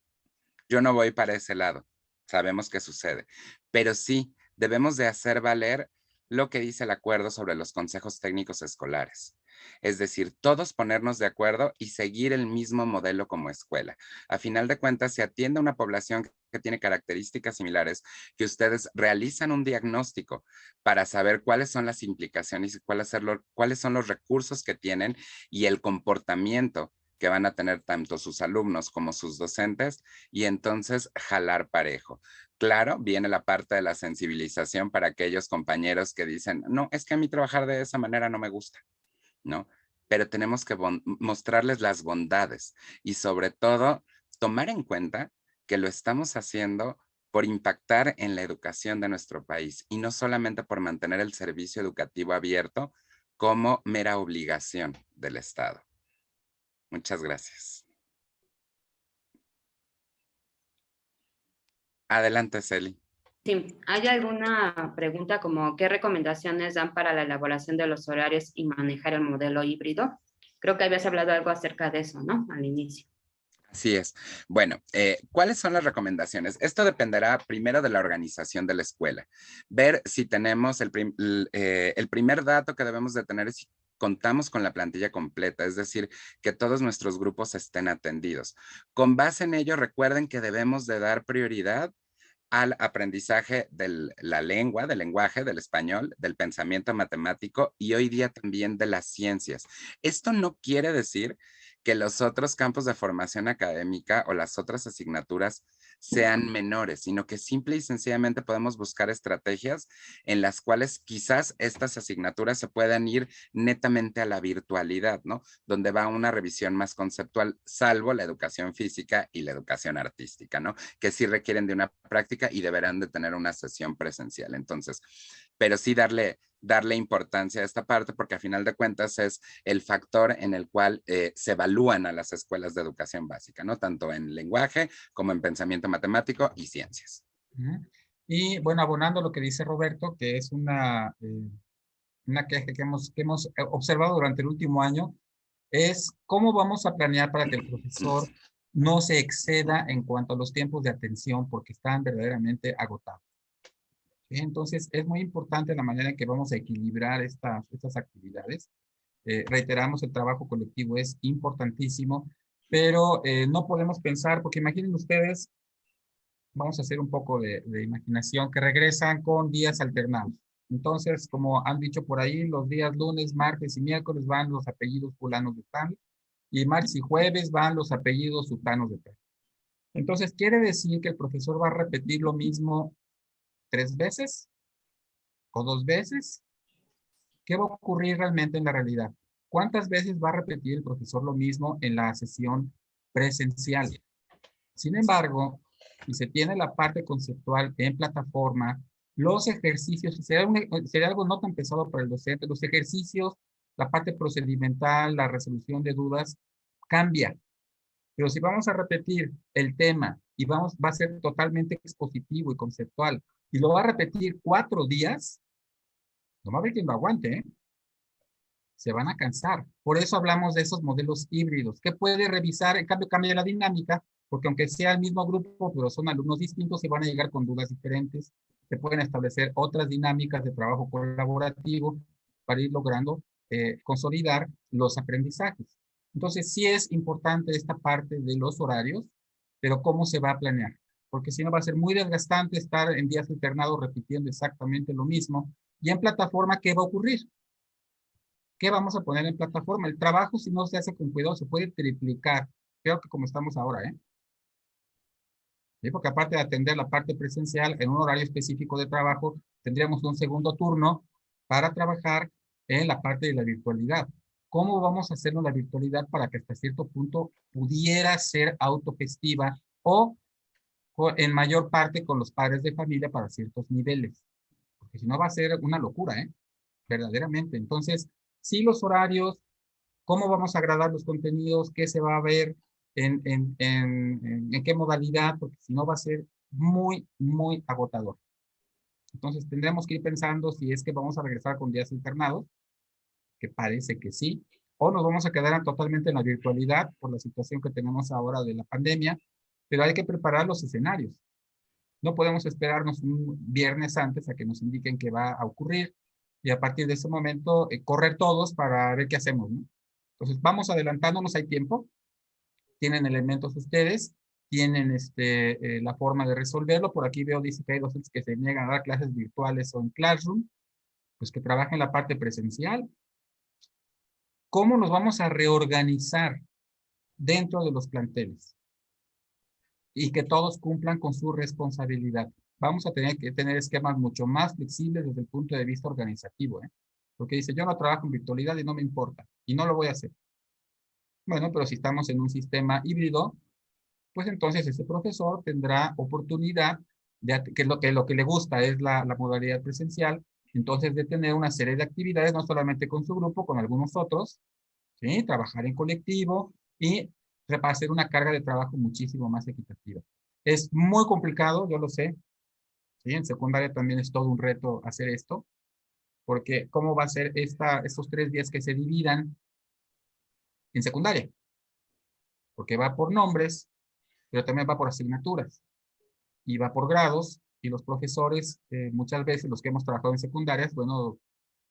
[SPEAKER 3] yo no voy para ese lado. Sabemos que sucede, pero sí debemos de hacer valer lo que dice el acuerdo sobre los consejos técnicos escolares. Es decir, todos ponernos de acuerdo y seguir el mismo modelo como escuela. A final de cuentas, se atiende a una población que tiene características similares, que ustedes realizan un diagnóstico para saber cuáles son las implicaciones y cuáles son los recursos que tienen y el comportamiento que van a tener tanto sus alumnos como sus docentes, y entonces jalar parejo. Claro, viene la parte de la sensibilización para aquellos compañeros que dicen, no, es que a mí trabajar de esa manera no me gusta, ¿no? Pero tenemos que mostrarles las bondades y sobre todo tomar en cuenta que lo estamos haciendo por impactar en la educación de nuestro país y no solamente por mantener el servicio educativo abierto como mera obligación del Estado. Muchas gracias. Adelante, Celi.
[SPEAKER 1] Sí, ¿hay alguna pregunta como qué recomendaciones dan para la elaboración de los horarios y manejar el modelo híbrido? Creo que habías hablado algo acerca de eso, ¿no? Al inicio.
[SPEAKER 3] Así es. Bueno, ¿cuáles son las recomendaciones? Esto dependerá primero de la organización de la escuela. Ver si tenemos el primer dato que debemos de tener es si contamos con la plantilla completa, es decir, que todos nuestros grupos estén atendidos. Con base en ello, recuerden que debemos de dar prioridad al aprendizaje de la lengua, del lenguaje, del español, del pensamiento matemático y hoy día también de las ciencias. Esto no quiere decir que los otros campos de formación académica o las otras asignaturas sean menores, sino que simple y sencillamente podemos buscar estrategias en las cuales quizás estas asignaturas se puedan ir netamente a la virtualidad, ¿no? Donde va una revisión más conceptual, salvo la educación física y la educación artística, ¿no? Que sí requieren de una práctica y deberán de tener una sesión presencial. Entonces, pero sí darle importancia a esta parte porque a final de cuentas es el factor en el cual se evalúan a las escuelas de educación básica, ¿no? Tanto en lenguaje como en pensamiento matemático y ciencias.
[SPEAKER 2] Y bueno, abonando lo que dice Roberto, que es una queja que hemos observado durante el último año, es cómo vamos a planear para que el profesor no se exceda en cuanto a los tiempos de atención porque están verdaderamente agotados. ¿Sí? Entonces, es muy importante la manera en que vamos a equilibrar estas actividades. Reiteramos, el trabajo colectivo es importantísimo, pero no podemos pensar, porque imaginen ustedes, vamos a hacer un poco de imaginación, que regresan con días alternados. Entonces, como han dicho por ahí, los días lunes, martes y miércoles van los apellidos fulanos de tal, y martes y jueves van los apellidos sutanos de tal. Entonces, quiere decir que el profesor va a repetir lo mismo 3 veces o 2 veces. ¿Qué va a ocurrir realmente en la realidad? ¿Cuántas veces va a repetir el profesor lo mismo en la sesión presencial. Sin embargo, si se tiene la parte conceptual en plataforma, los ejercicios, sería algo no tan pesado para el docente, los ejercicios, la parte procedimental, la resolución de dudas, cambia. Pero si vamos a repetir el tema y va a ser totalmente expositivo y conceptual, y lo va a repetir 4 días, no va a haber quien lo aguante, ¿eh? Se van a cansar. Por eso hablamos de esos modelos híbridos, que puede revisar, en cambio cambia la dinámica, porque aunque sea el mismo grupo, pero son alumnos distintos, se van a llegar con dudas diferentes, se pueden establecer otras dinámicas de trabajo colaborativo para ir logrando consolidar los aprendizajes. Entonces, sí es importante esta parte de los horarios, pero ¿cómo se va a planear? Porque si no va a ser muy desgastante estar en días alternados repitiendo exactamente lo mismo. Y en plataforma, ¿qué va a ocurrir? ¿Qué vamos a poner en plataforma? El trabajo, si no se hace con cuidado, se puede triplicar. Creo que como estamos ahora, ¿eh? ¿Sí? Porque aparte de atender la parte presencial en un horario específico de trabajo, tendríamos un segundo turno para trabajar en la parte de la virtualidad. ¿Cómo vamos a hacerlo la virtualidad para que hasta cierto punto pudiera ser autogestiva o en mayor parte con los padres de familia para ciertos niveles? Porque si no va a ser una locura, ¿eh? Verdaderamente. Entonces, sí, los horarios, cómo vamos a agradar los contenidos, qué se va a ver, en qué modalidad, porque si no va a ser muy, muy agotador. Entonces tendremos que ir pensando si es que vamos a regresar con días alternados, que parece que sí, o nos vamos a quedar totalmente en la virtualidad por la situación que tenemos ahora de la pandemia, pero hay que preparar los escenarios. No podemos esperarnos un viernes antes a que nos indiquen qué va a ocurrir y a partir de ese momento correr todos para ver qué hacemos, ¿no? Entonces vamos adelantándonos, hay tiempo, tienen elementos ustedes, tienen la forma de resolverlo. Por aquí veo, dice que hay docentes que se niegan a dar clases virtuales o en Classroom, pues que trabajen la parte presencial. ¿Cómo nos vamos a reorganizar dentro de los planteles? Y que todos cumplan con su responsabilidad. Vamos a tener que tener esquemas mucho más flexibles desde el punto de vista organizativo, ¿eh? Porque dice, yo no trabajo en virtualidad y no me importa, y no lo voy a hacer. Bueno, pero si estamos en un sistema híbrido, pues entonces ese profesor tendrá oportunidad de que lo que le gusta es la modalidad presencial, entonces de tener una serie de actividades, no solamente con su grupo, con algunos otros, ¿sí? Trabajar en colectivo y hacer una carga de trabajo muchísimo más equitativa. Es muy complicado, yo lo sé, ¿sí? En secundaria también es todo un reto hacer esto, porque ¿cómo va a ser estos 3 días que se dividan en secundaria? Porque va por nombres, pero también va por asignaturas y va por grados y los profesores, muchas veces los que hemos trabajado en secundarias, bueno,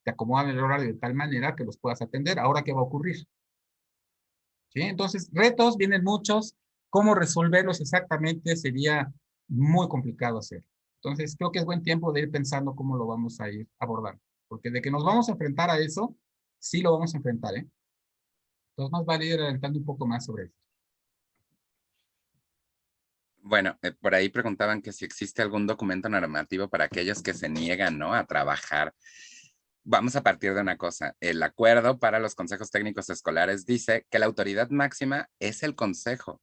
[SPEAKER 2] te acomodan el horario de tal manera que los puedas atender. ¿Ahora qué va a ocurrir? ¿Sí? Entonces, retos vienen muchos. ¿Cómo resolverlos exactamente? Sería muy complicado hacer. Entonces, creo que es buen tiempo de ir pensando cómo lo vamos a ir abordando. Porque de que nos vamos a enfrentar a eso, sí lo vamos a enfrentar, ¿eh? Entonces, más vale ir adelantando un poco más sobre esto.
[SPEAKER 3] Bueno, por ahí preguntaban que si existe algún documento normativo para aquellos que se niegan, ¿no?, a trabajar. Vamos a partir de una cosa. El acuerdo para los consejos técnicos escolares dice que la autoridad máxima es el consejo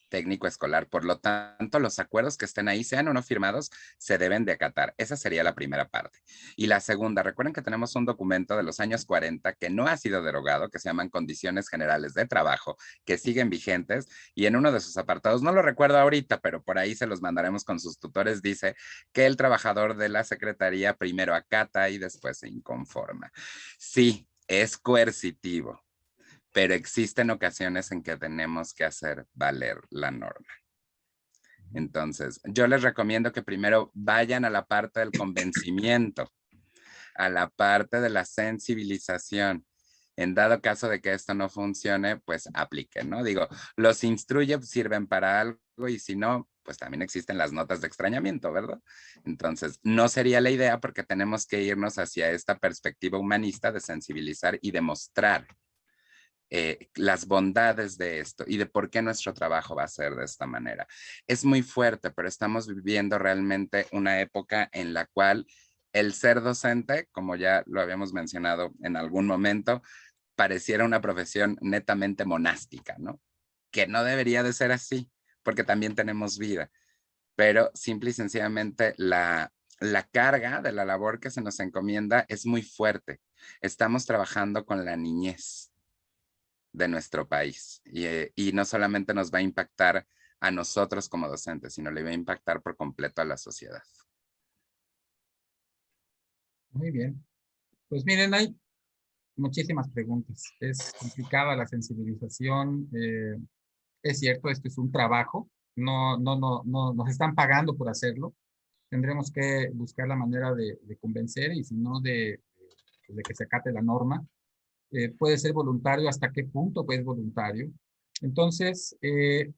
[SPEAKER 3] técnico escolar. Por lo tanto, los acuerdos que estén ahí, sean o no firmados, se deben de acatar. Esa sería la primera parte. Y la segunda, recuerden que tenemos un documento de los años 40 que no ha sido derogado, que se llaman Condiciones Generales de Trabajo, que siguen vigentes, y en uno de sus apartados, no lo recuerdo ahorita, pero por ahí se los mandaremos con sus tutores, dice que el trabajador de la secretaría primero acata y después se inconforma. Sí, es coercitivo, pero existen ocasiones en que tenemos que hacer valer la norma. Entonces, yo les recomiendo que primero vayan a la parte del convencimiento, a la parte de la sensibilización. En dado caso de que esto no funcione, pues apliquen, ¿no? Digo, los instruye, sirven para algo y si no, pues también existen las notas de extrañamiento, ¿verdad? Entonces, no sería la idea porque tenemos que irnos hacia esta perspectiva humanista de sensibilizar y demostrar las bondades de esto y de por qué nuestro trabajo va a ser de esta manera. Es muy fuerte, pero estamos viviendo realmente una época en la cual el ser docente, como ya lo habíamos mencionado en algún momento, pareciera una profesión netamente monástica, ¿no? que no debería de ser así, porque también tenemos vida. Pero simple y sencillamente la carga de la labor que se nos encomienda es muy fuerte. Estamos trabajando con la niñez de nuestro país y no solamente nos va a impactar a nosotros como docentes, sino le va a impactar por completo a la sociedad.
[SPEAKER 2] Muy bien. Pues miren, hay muchísimas preguntas. Es complicada la sensibilización. Es cierto, esto es un trabajo. No nos están pagando por hacerlo. Tendremos que buscar la manera de convencer y si no de que se acate la norma. Puede ser voluntario, ¿hasta qué punto pues voluntario? Entonces, debe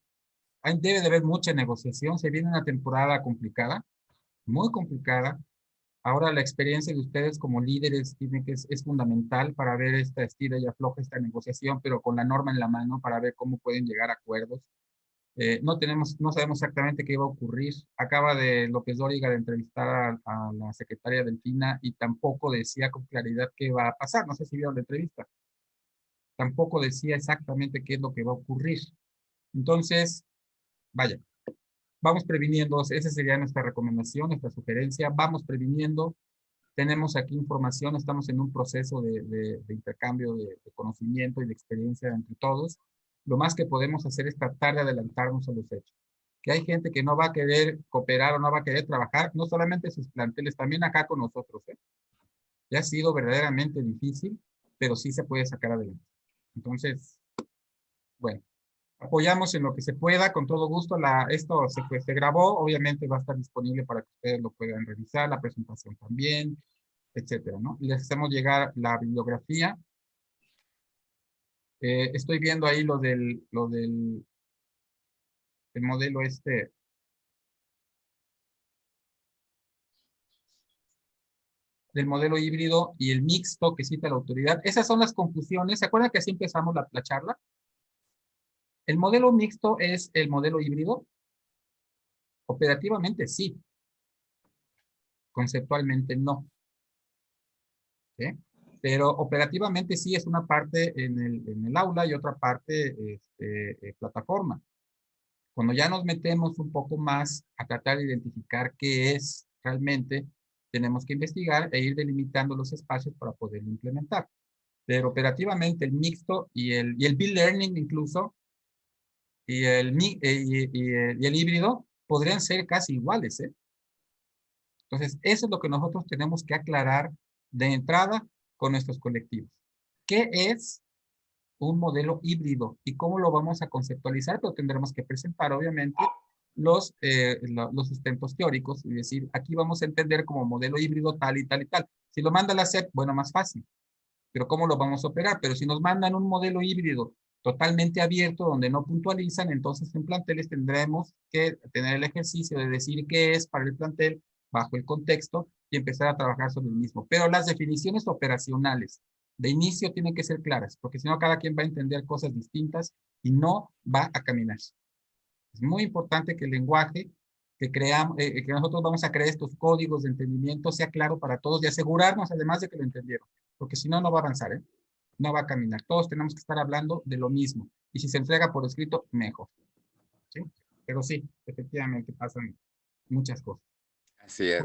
[SPEAKER 2] de haber mucha negociación. Se viene una temporada complicada, muy complicada. Ahora la experiencia de ustedes como líderes es fundamental para ver esta estira y afloja, esta negociación, pero con la norma en la mano para ver cómo pueden llegar a acuerdos. No sabemos exactamente qué va a ocurrir. Acaba de López Dóriga de entrevistar a la secretaria Delfina y tampoco decía con claridad qué va a pasar. No sé si vieron la entrevista. Tampoco decía exactamente qué es lo que va a ocurrir. Entonces, vaya, vamos previniendo. Esa sería nuestra recomendación, nuestra sugerencia. Vamos previniendo. Tenemos aquí información, estamos en un proceso de intercambio de conocimiento y de experiencia entre todos. Lo más que podemos hacer es tratar de adelantarnos a los hechos. Que hay gente que no va a querer cooperar o no va a querer trabajar, no solamente sus planteles, también acá con nosotros. Ya ha sido verdaderamente difícil, pero sí se puede sacar adelante. Entonces, bueno, apoyamos en lo que se pueda, con todo gusto. Esto se grabó, obviamente va a estar disponible para que ustedes lo puedan revisar, la presentación también, etcétera, ¿no? Les hacemos llegar la bibliografía. Estoy viendo ahí el modelo del modelo híbrido y el mixto que cita la autoridad. Esas son las confusiones. ¿Se acuerdan que así empezamos la charla? ¿El modelo mixto es el modelo híbrido? Operativamente sí. Conceptualmente no. ¿Sí? Pero operativamente sí es una parte en el aula y otra parte plataforma. Cuando ya nos metemos un poco más a tratar de identificar qué es realmente, tenemos que investigar e ir delimitando los espacios para poderlo implementar. Pero operativamente el mixto y el B-Learning incluso, y el híbrido podrían ser casi iguales, ¿eh? Entonces, eso es lo que nosotros tenemos que aclarar de entrada con nuestros colectivos. ¿Qué es un modelo híbrido y cómo lo vamos a conceptualizar? Pero tendremos que presentar, obviamente, los sustentos teóricos y decir, aquí vamos a entender como modelo híbrido tal y tal y tal. Si lo manda la SEP, bueno, más fácil. Pero ¿cómo lo vamos a operar? Pero si nos mandan un modelo híbrido totalmente abierto, donde no puntualizan, entonces en planteles tendremos que tener el ejercicio de decir qué es para el plantel bajo el contexto y empezar a trabajar sobre el mismo. Pero las definiciones operacionales de inicio tienen que ser claras, porque si no cada quien va a entender cosas distintas y no va a caminar. Es muy importante que el lenguaje que nosotros vamos a crear estos códigos de entendimiento sea claro para todos y asegurarnos además de que lo entendieron, porque si no, no va a avanzar, ¿eh? No va a caminar. Todos tenemos que estar hablando de lo mismo. Y si se entrega por escrito, mejor. ¿Sí? Pero sí, efectivamente pasan muchas cosas.
[SPEAKER 3] Así es.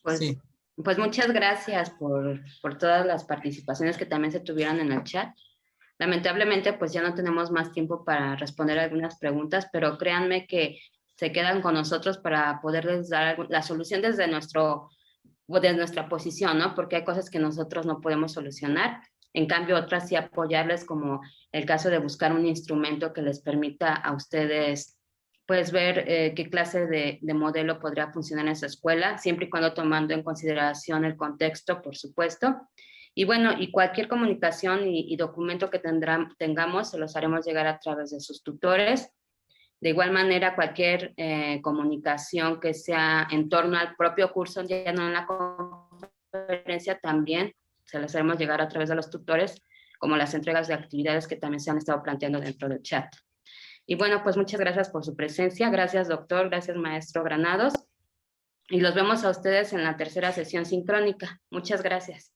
[SPEAKER 1] Pues,
[SPEAKER 2] sí.
[SPEAKER 1] Pues muchas gracias por todas las participaciones que también se tuvieron en el chat. Lamentablemente, pues ya no tenemos más tiempo para responder algunas preguntas, pero créanme que se quedan con nosotros para poderles dar la solución desde nuestra posición, ¿no? Porque hay cosas que nosotros no podemos solucionar. En cambio, otras sí apoyarles, como el caso de buscar un instrumento que les permita a ustedes pues ver qué clase de modelo podría funcionar en su escuela, siempre y cuando tomando en consideración el contexto, por supuesto. Y bueno, y cualquier comunicación y documento que tengamos, se los haremos llegar a través de sus tutores. De igual manera, cualquier comunicación que sea en torno al propio curso, ya no en la conferencia, también se las haremos llegar a través de los tutores, como las entregas de actividades que también se han estado planteando dentro del chat. Y bueno, pues muchas gracias por su presencia. Gracias, doctor. Gracias, maestro Granados. Y los vemos a ustedes en la tercera sesión sincrónica. Muchas gracias.